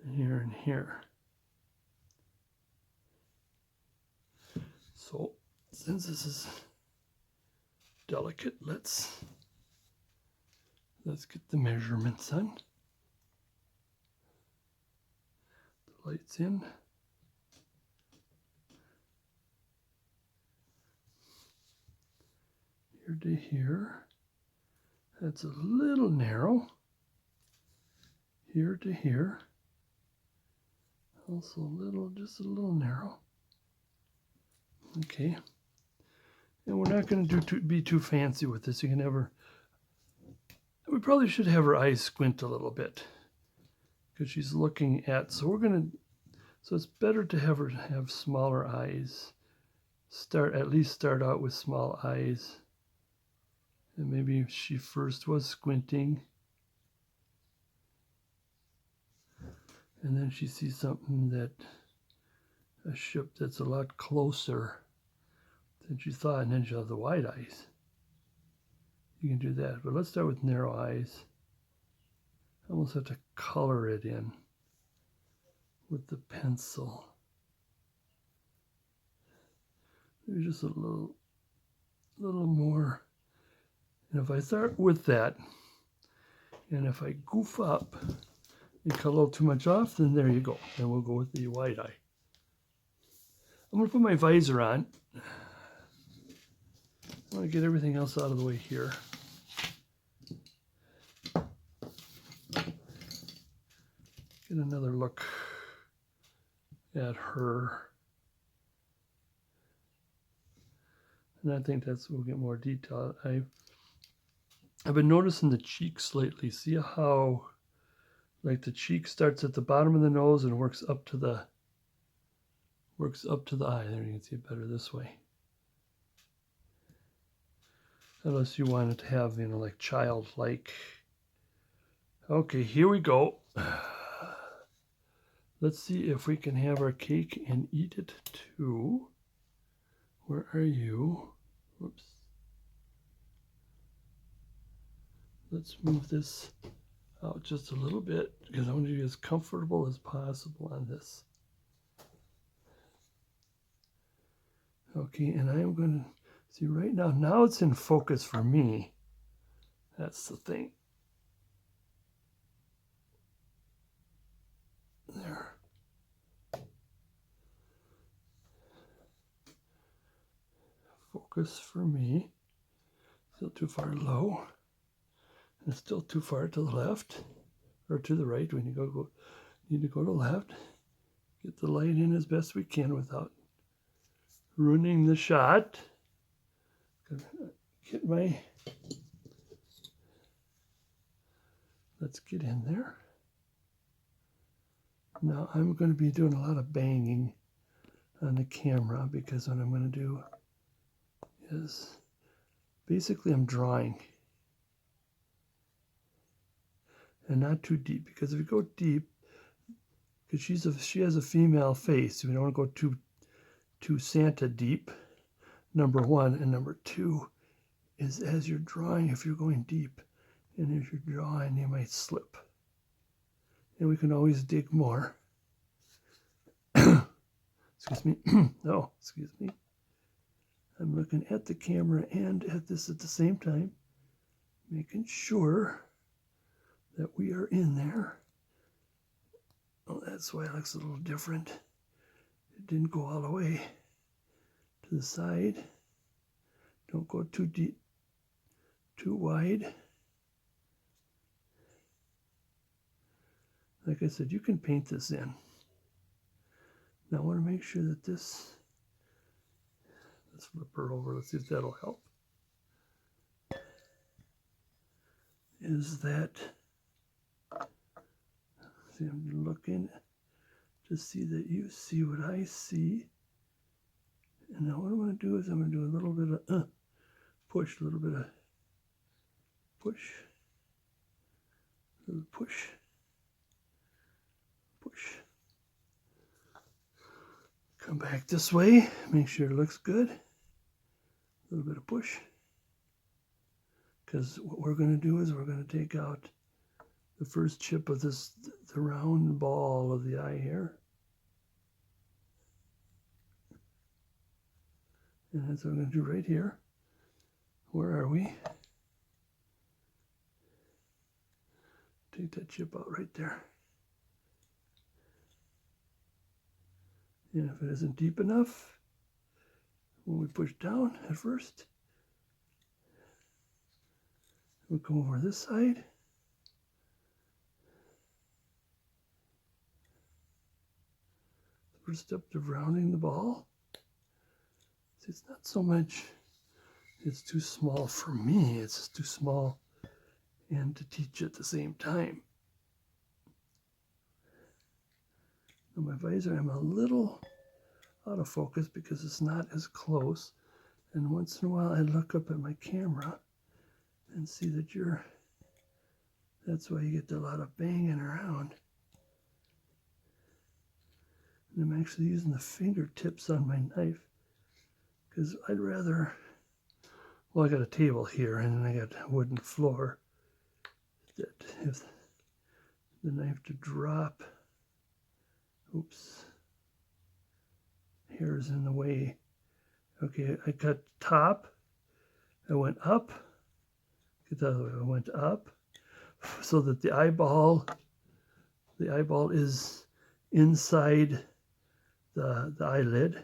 and here and here. So, since this is delicate, let's get the measurements on. The lights in. Here to here. That's a little narrow. Here to here. Also just a little narrow. Okay. And we're not going to be too fancy with this. You can have her, we probably should have her eyes squint a little bit because she's looking at, so it's better to have her have smaller eyes. At least start out with small eyes. And maybe if she first was squinting, and then she sees something a ship that's a lot closer than she thought, and then she'll have the wide eyes. You can do that, but let's start with narrow eyes. I almost have to color it in with the pencil. Maybe just a little more. And if I start with that, and if I goof up and cut a little too much off, then there you go. Then we'll go with the wide eye. I'm going to put my visor on. I want to get everything else out of the way here. Get another look at her. And I think we'll get more detail. I've been noticing the cheeks lately. See how like the cheek starts at the bottom of the nose and works up to the eye. There, you can see it better this way. Unless you want it to have, like childlike. Okay, here we go. Let's see if we can have our cake and eat it too. Where are you? Whoops. Let's move this out just a little bit because I want to be as comfortable as possible on this. Okay, and I am going to see right now it's in focus for me. That's the thing. There. Focus for me. Still too far low. And still too far to the left or to the right. We need to go to left. Get the light in as best we can without ruining the shot. Get my, let's get in there. Now I'm going to be doing a lot of banging on the camera because what I'm going to do is basically I'm drawing. And not too deep, because if you go deep, because she has a female face, so we don't want to go too Santa deep, number one. And number two is as you're drawing, if you're going deep and as you're drawing, you might slip. And we can always dig more. Excuse me. No, excuse me. I'm looking at the camera and at this at the same time, making sure that we are in there. Oh, that's why it looks a little different. It didn't go all the way to the side. Don't go too deep, too wide. Like I said, you can paint this in. Now I want to make sure that this, let's flip her over, let's see if that'll help. Is that, see, I'm looking to see that you see what I see. And now what I'm going to do is I'm going to do a little bit of push, a little bit of push, a little push, push. Come back this way, make sure it looks good. A little bit of push. Because what we're going to do is we're going to take out the first chip of this, the round ball of the eye here. And that's what I'm going to do right here. Where are we? Take that chip out right there. And if it isn't deep enough, when we push down at first, we'll come over this side. First step to rounding the ball. See, it's not so much, it's too small for me, it's just too small and to teach at the same time. Now my visor, I'm a little out of focus because it's not as close. And once in a while I look up at my camera and see that that's why you get a lot of banging around. And I'm actually using the fingertips on my knife because I'd rather, well, I got a table here and then I got a wooden floor that if the knife to drop, oops, hair's in the way. Okay, I cut top, I went up, get that way, I went up so that the eyeball is inside the eyelid,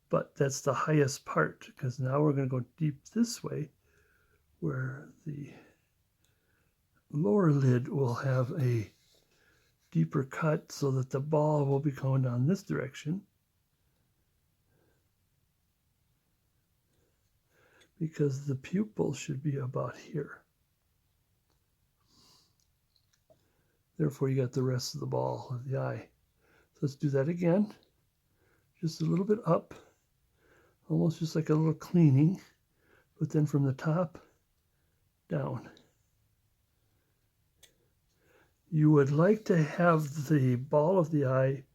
but that's the highest part because now we're going to go deep this way where the lower lid will have a deeper cut so that the ball will be going down this direction because the pupil should be about here. Therefore, you got the rest of the ball of the eye. So let's do that again. Just a little bit up, almost just like a little cleaning, but then from the top down. You would like to have the ball of the eye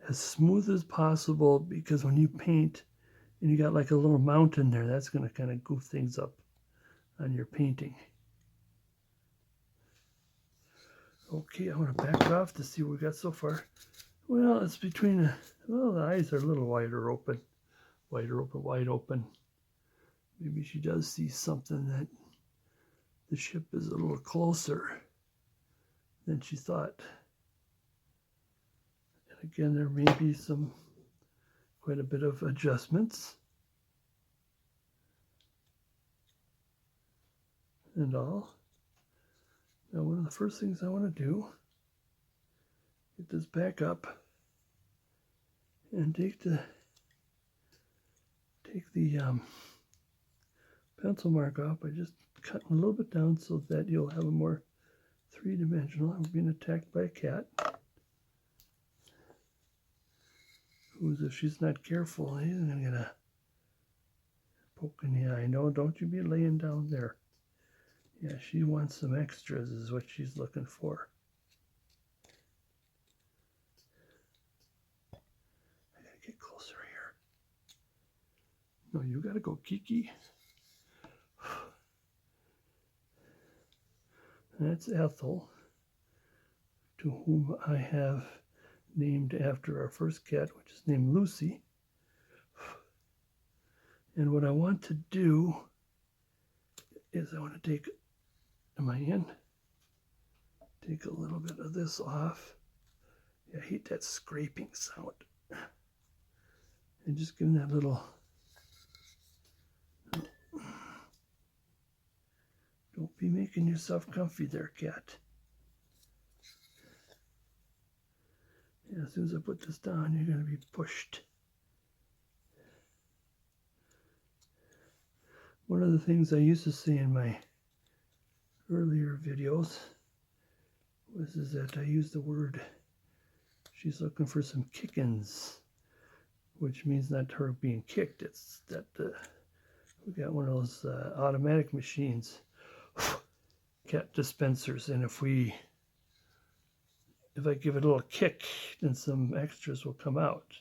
as smooth as possible because when you paint and you got like a little mountain there, that's going to kind of goof things up on your painting. Okay, I want to back off to see what we got so far. Well, it's between, well, the eyes are a little wider open. Wider open, wide open. Maybe she does see something, that the ship is a little closer than she thought. And again, there may be quite a bit of adjustments and all. Now, one of the first things I want to do, get this back up and take the pencil mark off by just cutting a little bit down so that you'll have a more three-dimensional. I'm being attacked by a cat who's, if she's not careful, he's gonna get a poke in the eye. No, don't you be laying down there. Yeah, she wants some extras is what she's looking for. I gotta get closer here. No, you gotta go, Kiki. That's Ethel, to whom I have named after our first cat, which is named Lucy. And what I want to do is I want to take, am I in? Take a little bit of this off. Yeah, I hate that scraping sound. And just give them that little, don't be making yourself comfy there, cat. Yeah, as soon as I put this down, you're going to be pushed. One of the things I used to say in my earlier videos is that I used the word, she's looking for some kickins, which means not her being kicked. It's that we got one of those automatic machines, cat dispensers, and if I give it a little kick, then some extras will come out.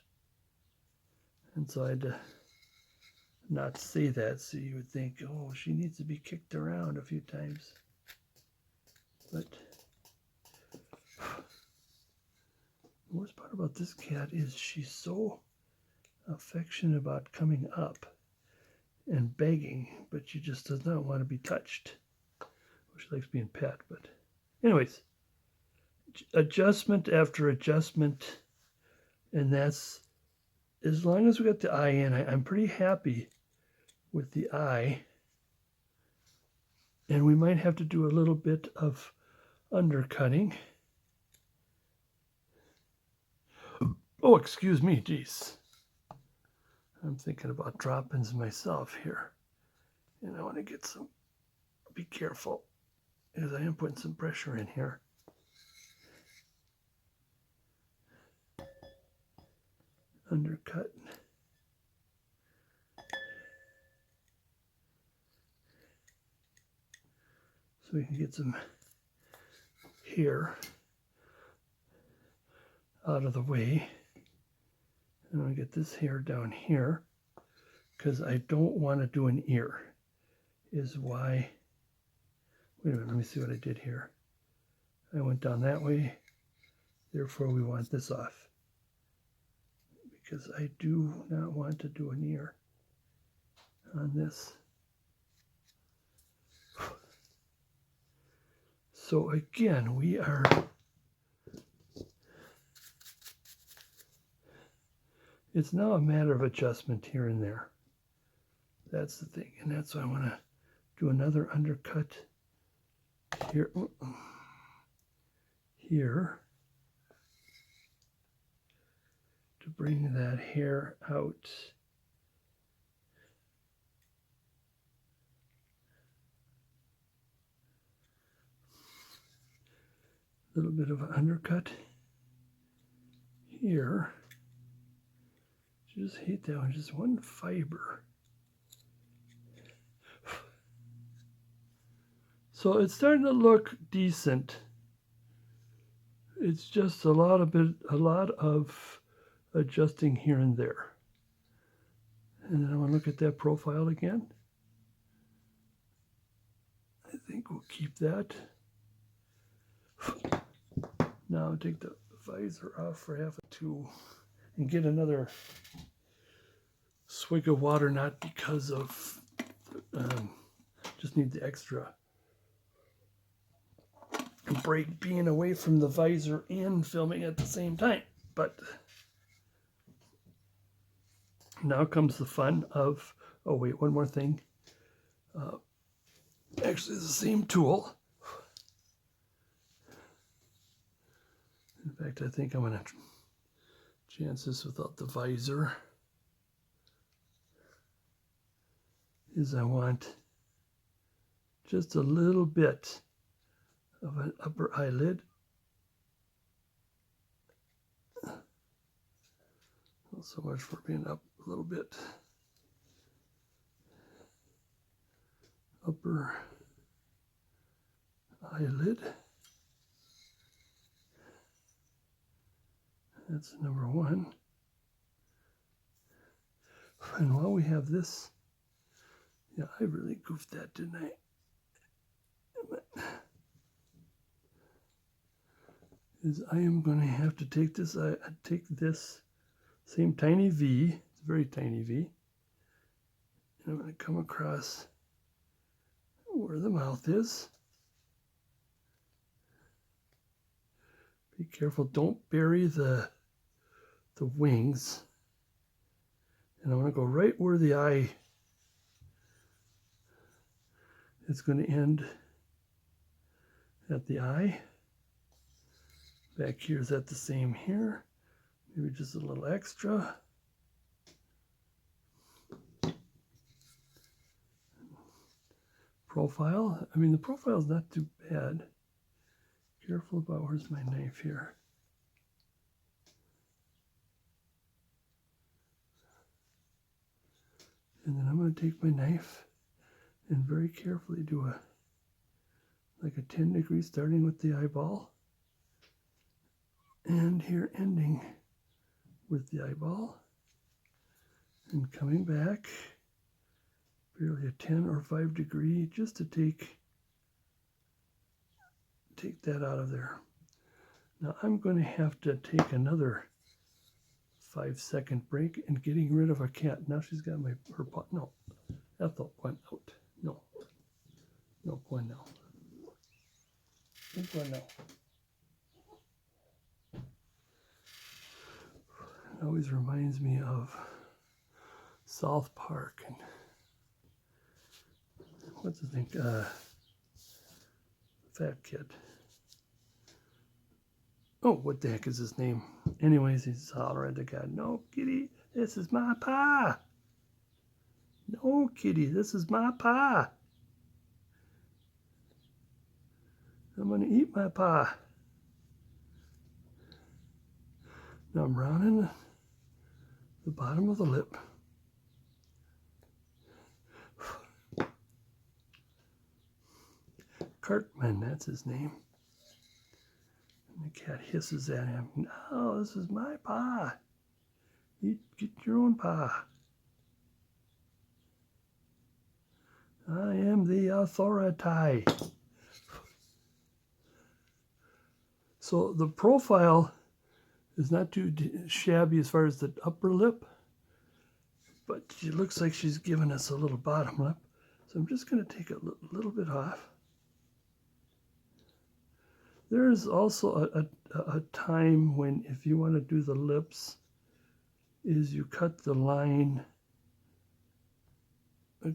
And so I had to not say that, so you would think, oh, she needs to be kicked around a few times. But the worst part about this cat is she's so affectionate about coming up and begging, but she just does not want to be touched. She likes being pet, but anyways, adjustment after adjustment, and that's, as long as we got the eye in, I'm pretty happy with the eye. And we might have to do a little bit of undercutting. Oh, excuse me, geez. I'm thinking about droppings myself here. And I want to get some, be careful, because I am putting some pressure in here. Undercut. So we can get some hair out of the way. And I'll get this hair down here because I don't want to do an ear, is why. Wait a minute, let me see what I did here. I went down that way, therefore we want this off, because I do not want to do an ear on this. So again, we are it's now a matter of adjustment here and there. That's the thing, and that's why I want to do another undercut here. Here to bring that hair out. A little bit of an undercut here. Just hate that one, just one fiber. So it's starting to look decent. It's just a lot of adjusting here and there. And then I want to look at that profile again. I think we'll keep that. Now take the visor off for half a two and get another swig of water, not because of, just need the extra break being away from the visor and filming at the same time. But now comes the fun of, oh wait, one more thing. Actually, it's the same tool. In fact, I think I'm going to chance this without the visor. Is I want just a little bit of an upper eyelid. Not so much for being up a little bit. Upper eyelid. That's number one. And while we have this, yeah, I really goofed that, didn't I? Is I am going to have to take this, I take this same tiny V, it's a very tiny V, and I'm going to come across where the mouth is. Be careful, don't bury the wings. And I'm going to go right where the eye is going to end at the eye. Back here is at the same here. Maybe just a little extra. Profile. I mean, the profile is not too bad. Careful about where's my knife here. And then I'm going to take my knife and very carefully do like a 10 degree starting with the eyeball. And here ending with the eyeball. And coming back barely a 10 or 5 degree just to take that out of there. Now I'm going to have to take another 5-second break and getting rid of a cat. Now she's got her paw. No, Ethel went out. No, Gwen now. Gwen now. It always reminds me of South Park and what's his name? Fat kid. Oh, what the heck is his name? Anyways, he's hollering at the guy, "No, kitty, this is my pie. No, kitty, this is my pie. I'm going to eat my pie." Now I'm rounding the bottom of the lip. Cartman, that's his name. And the cat hisses at him. "No, this is my pie. Get your own pie. I am the authority." So the profile is not too shabby as far as the upper lip, but it looks like she's giving us a little bottom lip. So I'm just going to take a little bit off. There is also a time when, if you want to do the lips, is you cut the line,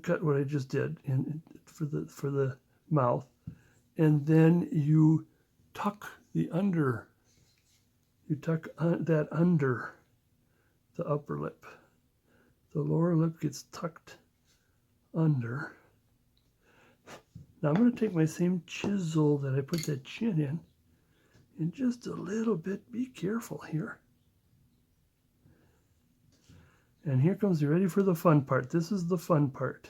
cut what I just did for the mouth, and then you tuck the under. You tuck that under the upper lip. The lower lip gets tucked under. Now I'm going to take my same chisel that I put that chin in, and just a little bit, be careful here. And here comes, you ready for the fun part? This is the fun part.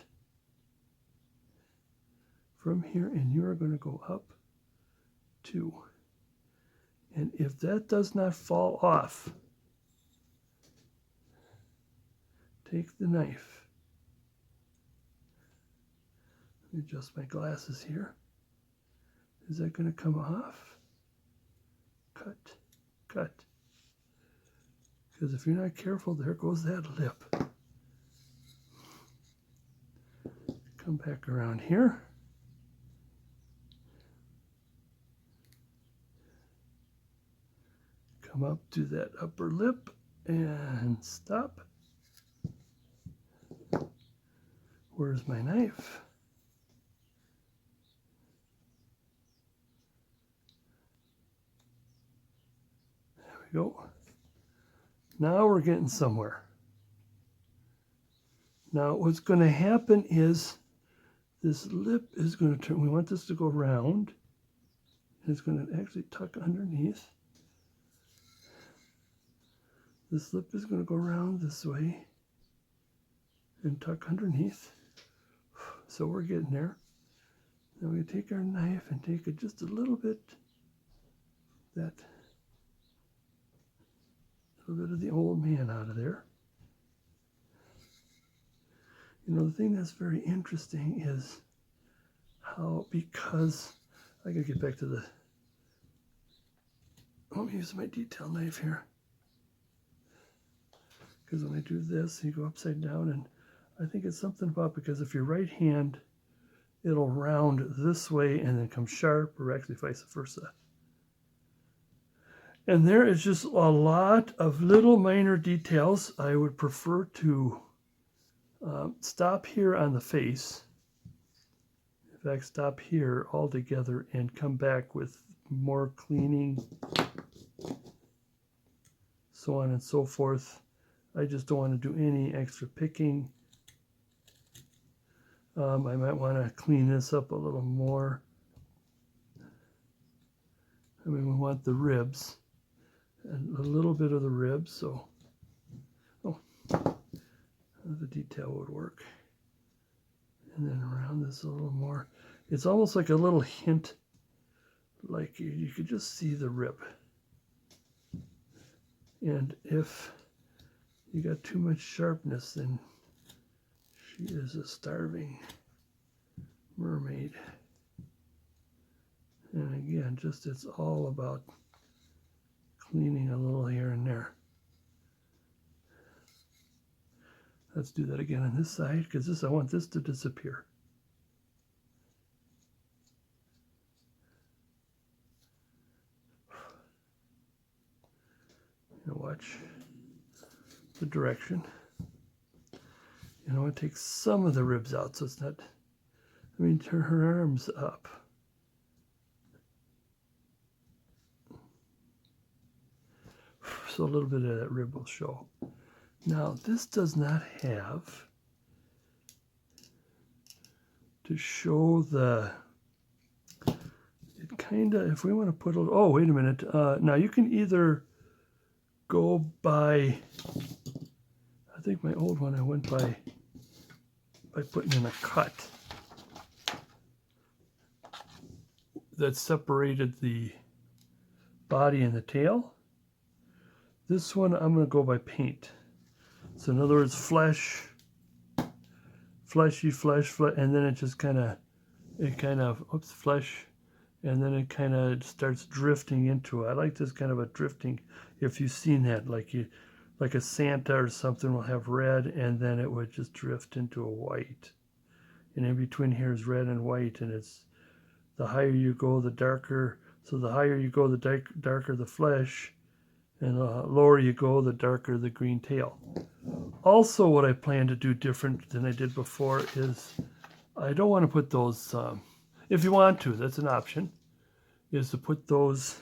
From here, and you are going to go up 2. And if that does not fall off, take the knife. Let me adjust my glasses here. Is that going to come off? cut, cut. Because if you're not careful, there goes that lip. Come back around here. Come up to that upper lip and stop. Where's my knife? There we go. Now we're getting somewhere. Now what's going to happen is this lip is going to turn. We want this to go round. It's going to actually tuck underneath. This lip is going to go around this way and tuck underneath. So we're getting there. Now we take our knife and take it just a little bit, that little bit of the old man out of there. You know, the thing that's very interesting is how, because I gotta get back to the, let me use my detail knife here. Because when I do this, you go upside down, and I think it's something about, because if your right hand, it'll round this way and then come sharp, or actually vice versa. And there is just a lot of little minor details. I would prefer to stop here on the face. In fact, stop here altogether and come back with more cleaning, so on and so forth. I just don't want to do any extra picking. I might want to clean this up a little more. I mean, we want the ribs, and a little bit of the ribs, so the detail would work. And then around this a little more. It's almost like a little hint, like you could just see the rib. And if you got too much sharpness, then she is a starving mermaid. And again, just it's all about cleaning a little here and there. Let's do that again on this side, because this, I want this to disappear. You know, watch the direction. You know, it takes some of the ribs out, so it's not, I mean, turn her arms up. So a little bit of that rib will show. Now, this does not have to show the, it kind of, if we want to put a, oh, wait a minute. Now, you can either go by, I think my old one I went by putting in a cut that separated the body and the tail. This one I'm going to go by paint. So in other words, flesh, fleshy, flesh, and then it just kind of, oops, flesh, and then it kind of starts drifting into it. I like this kind of a drifting, if you've seen that, like a Santa or something will have red, and then it would just drift into a white. And in between here is red and white, and it's, the higher you go, the darker. So the higher you go, the darker the flesh, and the lower you go, the darker the green tail. Also, what I plan to do different than I did before is, I don't want to put those, if you want to, that's an option, is to put those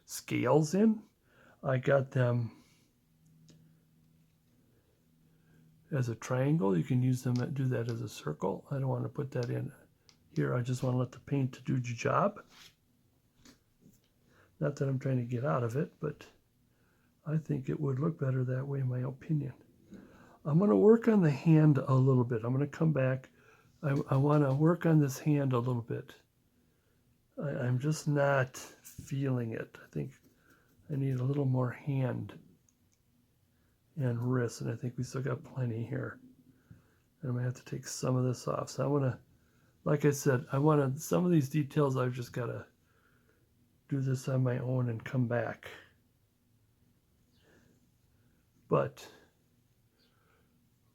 scales in. I got them as a triangle. You can use them and do that as a circle. I don't want to put that in here. I just want to let the paint do the job. Not that I'm trying to get out of it, but I think it would look better that way, in my opinion. I'm going to work on the hand a little bit. I'm going to come back. I want to work on this hand a little bit. I'm just not feeling it. I think I need a little more hand and wrist, and I think we still got plenty here. And I'm going to have to take some of this off. So I want to, like I said, some of these details I've just got to do this on my own and come back. But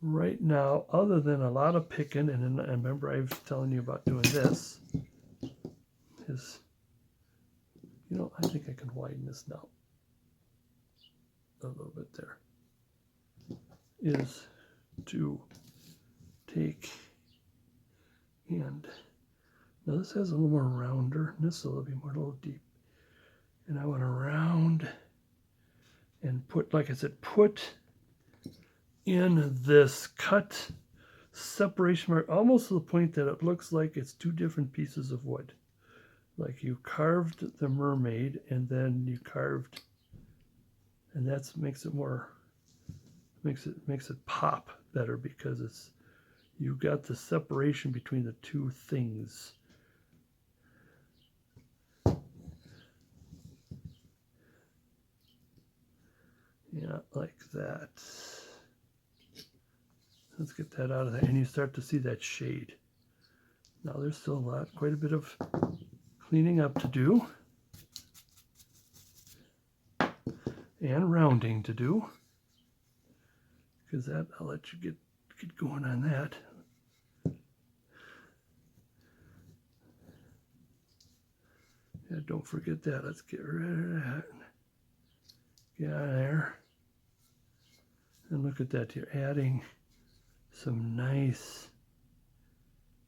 right now, other than a lot of picking, and remember I was telling you about doing this, is, you know, I think I can widen this now a little bit there, is to take and, now this has a little more rounder, and this is a little bit more, a little deep. And I want to round and put, like I said, put in this cut separation mark almost to the point that it looks like it's two different pieces of wood. Like you carved the mermaid and then you carved, and that makes it more, makes it pop better because it's, you got the separation between the two things. Yeah, like that. Let's get that out of there, and you start to see that shade. Now there's still quite a bit of cleaning up to do, and rounding to do, because that, I'll let you get going on that. Yeah, don't forget that. Let's get rid of that. Get out of there. And look at that, you're adding some nice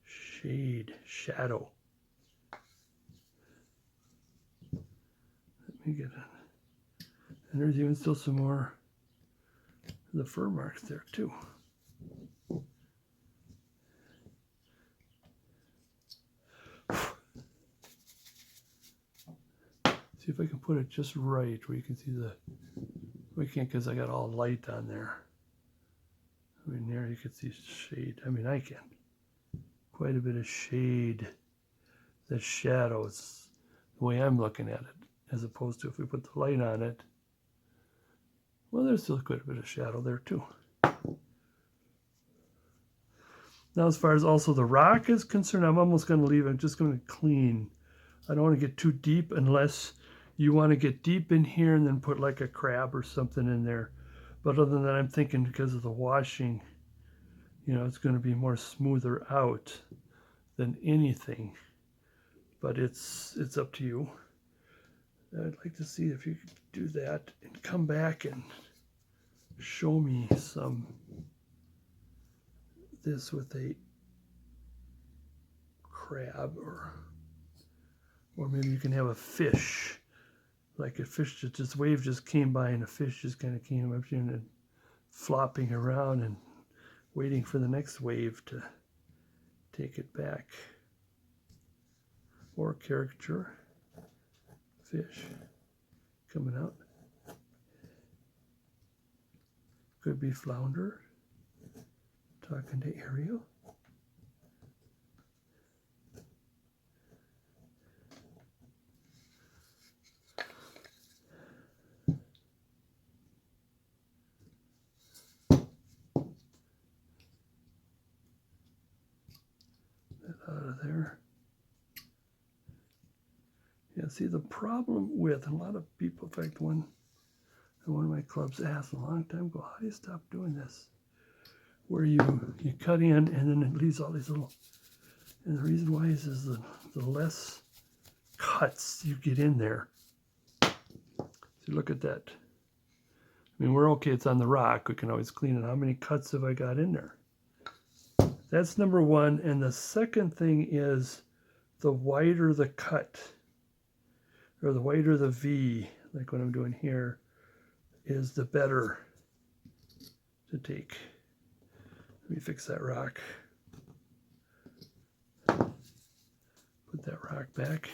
shade, shadow. Let me get it. And there's even still some more of the fur marks there too. See if I can put it just right where you can see the, we can't because I got all light on there. I mean, there you can see shade. I mean, I can. Quite a bit of shade. The shadows, the way I'm looking at it, as opposed to if we put the light on it. Well, there's still quite a bit of shadow there too. Now, as far as also the rock is concerned, I'm almost going to leave. I'm just going to clean. I don't want to get too deep unless you want to get deep in here and then put like a crab or something in there. But other than that, I'm thinking because of the washing, you know, it's going to be more smoother out than anything. But it's up to you. I'd like to see if you could do that and come back and show me some this with a crab, or maybe you can have a fish. Like a fish just wave just came by and a fish just kind of came up here and flopping around and waiting for the next wave to take it back. Or caricature fish coming out. Could be flounder talking to Ariel. Out of there. Yeah, see the problem with, and a lot of people, in fact, one of my clubs asked a long time ago, how do you stop doing this? Where you cut in and then it leaves all these little, and the reason why is the less cuts you get in there. So look at that. I mean, we're okay, it's on the rock, we can always clean it. How many cuts have I got in there? That's number one. And the second thing is the wider the cut, or the wider the V, like what I'm doing here, is the better to take. Let me fix that rock. Put that rock back.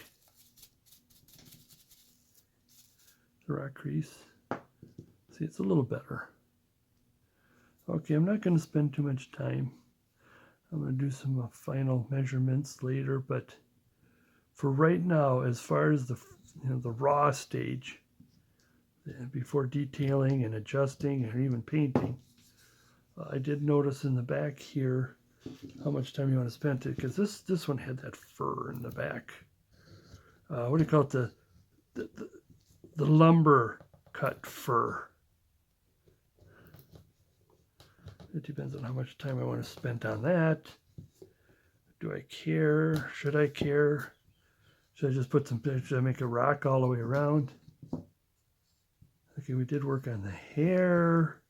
The rock crease. See, it's a little better. Okay, I'm not going to spend too much time. I'm going to do some final measurements later, but for right now, as far as the raw stage, before detailing and adjusting and even painting, I did notice in the back here how much time you want to spend it, because this one had that fur in the back. What do you call it? the lumber cut fur. It depends on how much time I want to spend on that. Do I care? Should I care? Should I just put some, should I make a rock all the way around? Okay, we did work on the hair.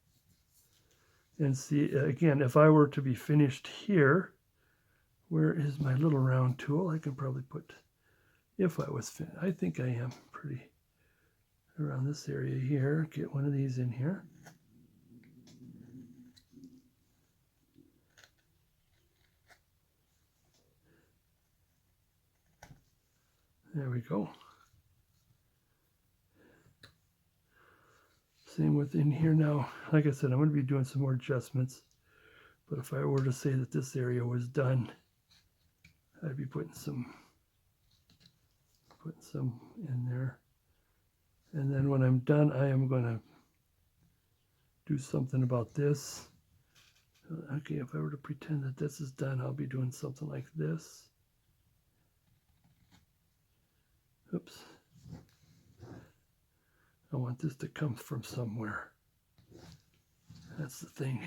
And see, again, if I were to be finished here, where is my little round tool? I can probably put, if I was finished, I think I am pretty around this area here. Get one of these in here. There we go. Same with in here now. Like I said, I'm going to be doing some more adjustments. But if I were to say that this area was done, I'd be putting some in there. And then when I'm done, I am going to do something about this. Okay, if I were to pretend that this is done, I'll be doing something like this. Oops. I want this to come from somewhere. That's the thing.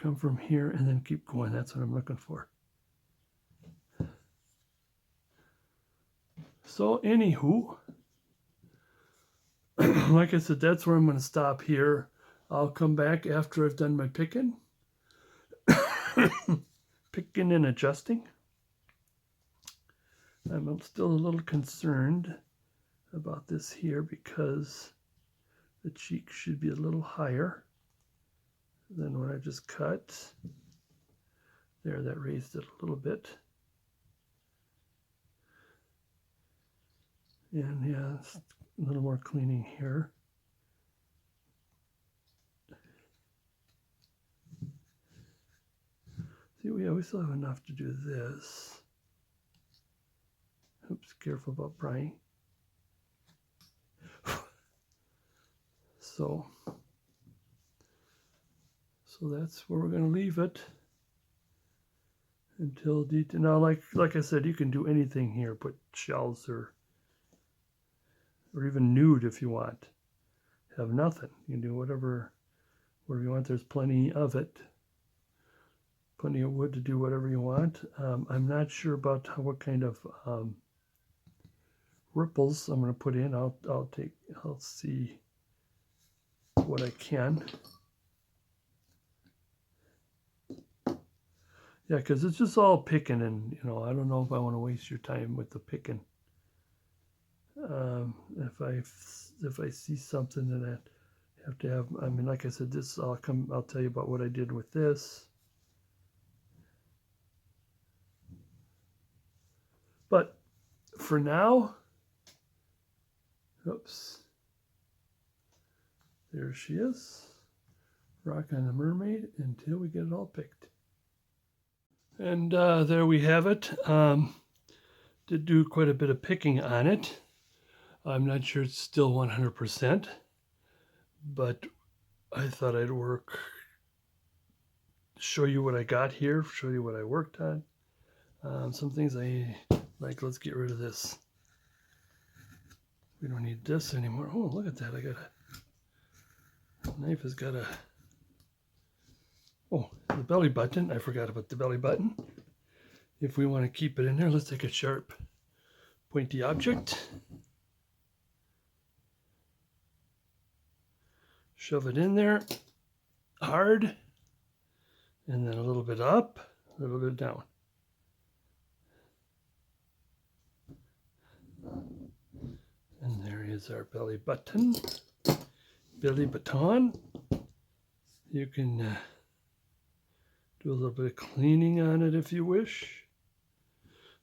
Come from here and then keep going. That's what I'm looking for. So anywho, like I said, that's where I'm going to stop here. I'll come back after I've done my picking. Picking and adjusting. I'm still a little concerned about this here because the cheek should be a little higher than what I just cut. There, that raised it a little bit. And yeah, a little more cleaning here. See, we still have enough to do this. Oops, careful about prying. So that's where we're going to leave it until detail. Now, like I said, you can do anything here. Put shells or even nude if you want. Have nothing. You can do whatever you want. There's plenty of it. Plenty of wood to do whatever you want. I'm not sure about what kind of ripples I'm going to put in. I'll see what I can. Yeah, because it's just all picking, and I don't know if I want to waste your time with the picking. If I see something that I have to have, I mean, like I said, this I'll tell you about what I did with this. But for now, oops, there she is. Rock on the Mermaid until we get it all picked. And there we have it. Did do quite a bit of picking on it. I'm not sure it's still 100%, but I thought I'd show you what I got here, show you what I worked on. Some things I like, let's get rid of this. We don't need this anymore. Oh, look at that. The knife has got the belly button. I forgot about the belly button. If we want to keep it in there, let's take a sharp, pointy object. Shove it in there hard, and then a little bit up, a little bit down. And there is our belly button, belly button. You can do a little bit of cleaning on it if you wish.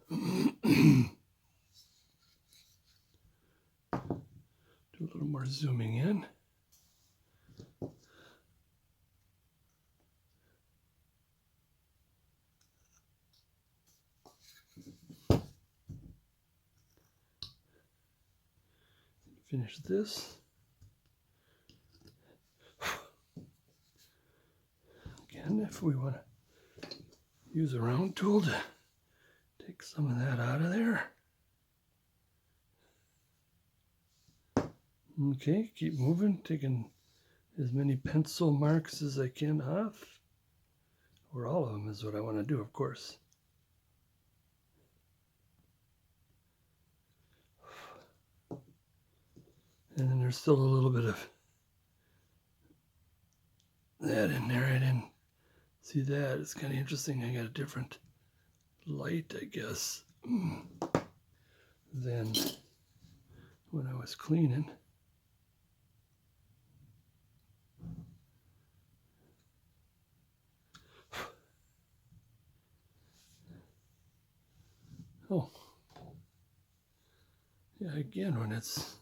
Do a little more zooming in. Finish this. Again, if we want to use a round tool to take some of that out of there. Okay, keep moving, taking as many pencil marks as I can off, or all of them is what I want to do, of course. And then there's still a little bit of that in there. I didn't see that. It's kind of interesting. I got a different light, I guess, than when I was cleaning. Oh, yeah, again, when it's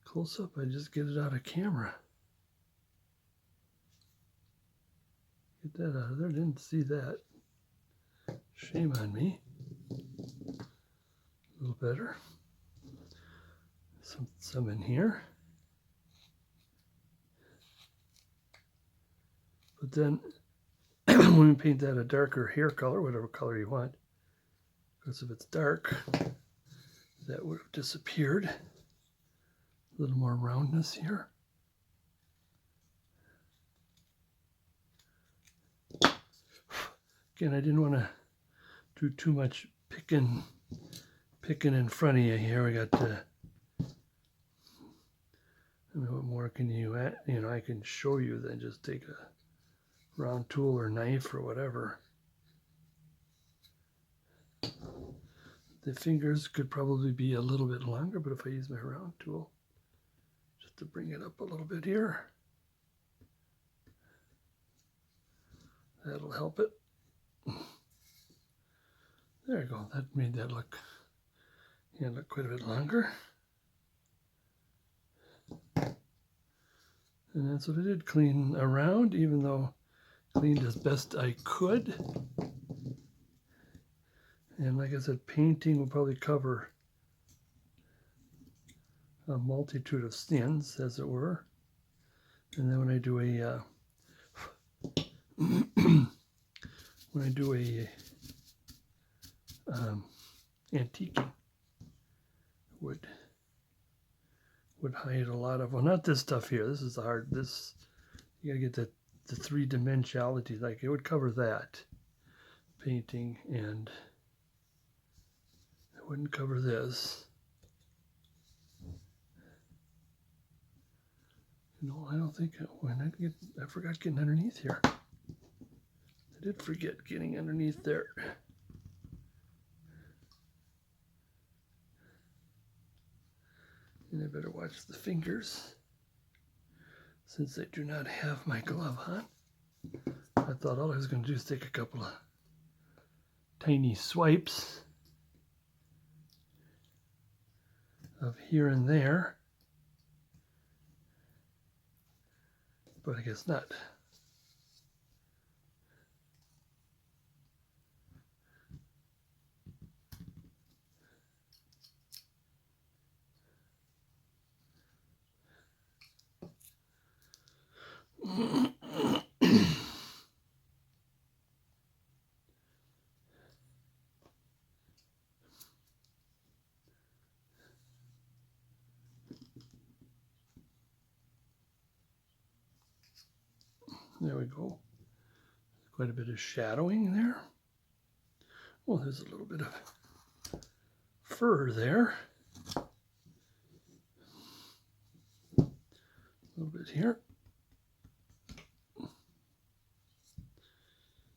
close up, I just get it out of camera. Get that out of there. Didn't see that. Shame on me. A little better. Some in here. But then when you paint that a darker hair color, whatever color you want, because if it's dark, that would have disappeared. A little more roundness here. Again, I didn't want to do too much picking in front of you here. We got to, I mean, what more can you add? You know, I can show you than just take a round tool or knife or whatever. The fingers could probably be a little bit longer, but if I use my round tool, just to bring it up a little bit here, that'll help it. There you go. That made that look quite a bit longer. And that's what I did, clean around, even though cleaned as best I could. And like I said, painting will probably cover a multitude of sins, as it were. And then when I do a antiquing, would hide a lot of, well, not this stuff here. This is hard. This, you gotta get the three-dimensionality. Like, it would cover that painting, and it wouldn't cover this. No, I don't think I forgot getting underneath here. I did forget getting underneath there. And I better watch the fingers, since I do not have my glove on. I thought all I was going to do is take a couple of tiny swipes of here and there, but I guess not. There we go. Quite a bit of shadowing there. Well, there's a little bit of fur there. A little bit here.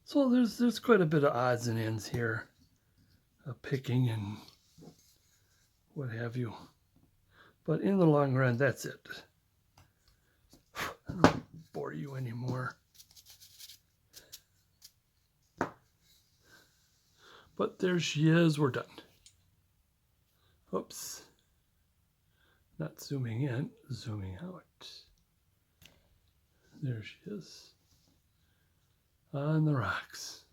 So there's quite a bit of odds and ends here, picking and what have you. But in the long run, that's it. I don't bore you anymore. But there she is. We're done. Oops. Not zooming in, zooming out. There she is on the rocks.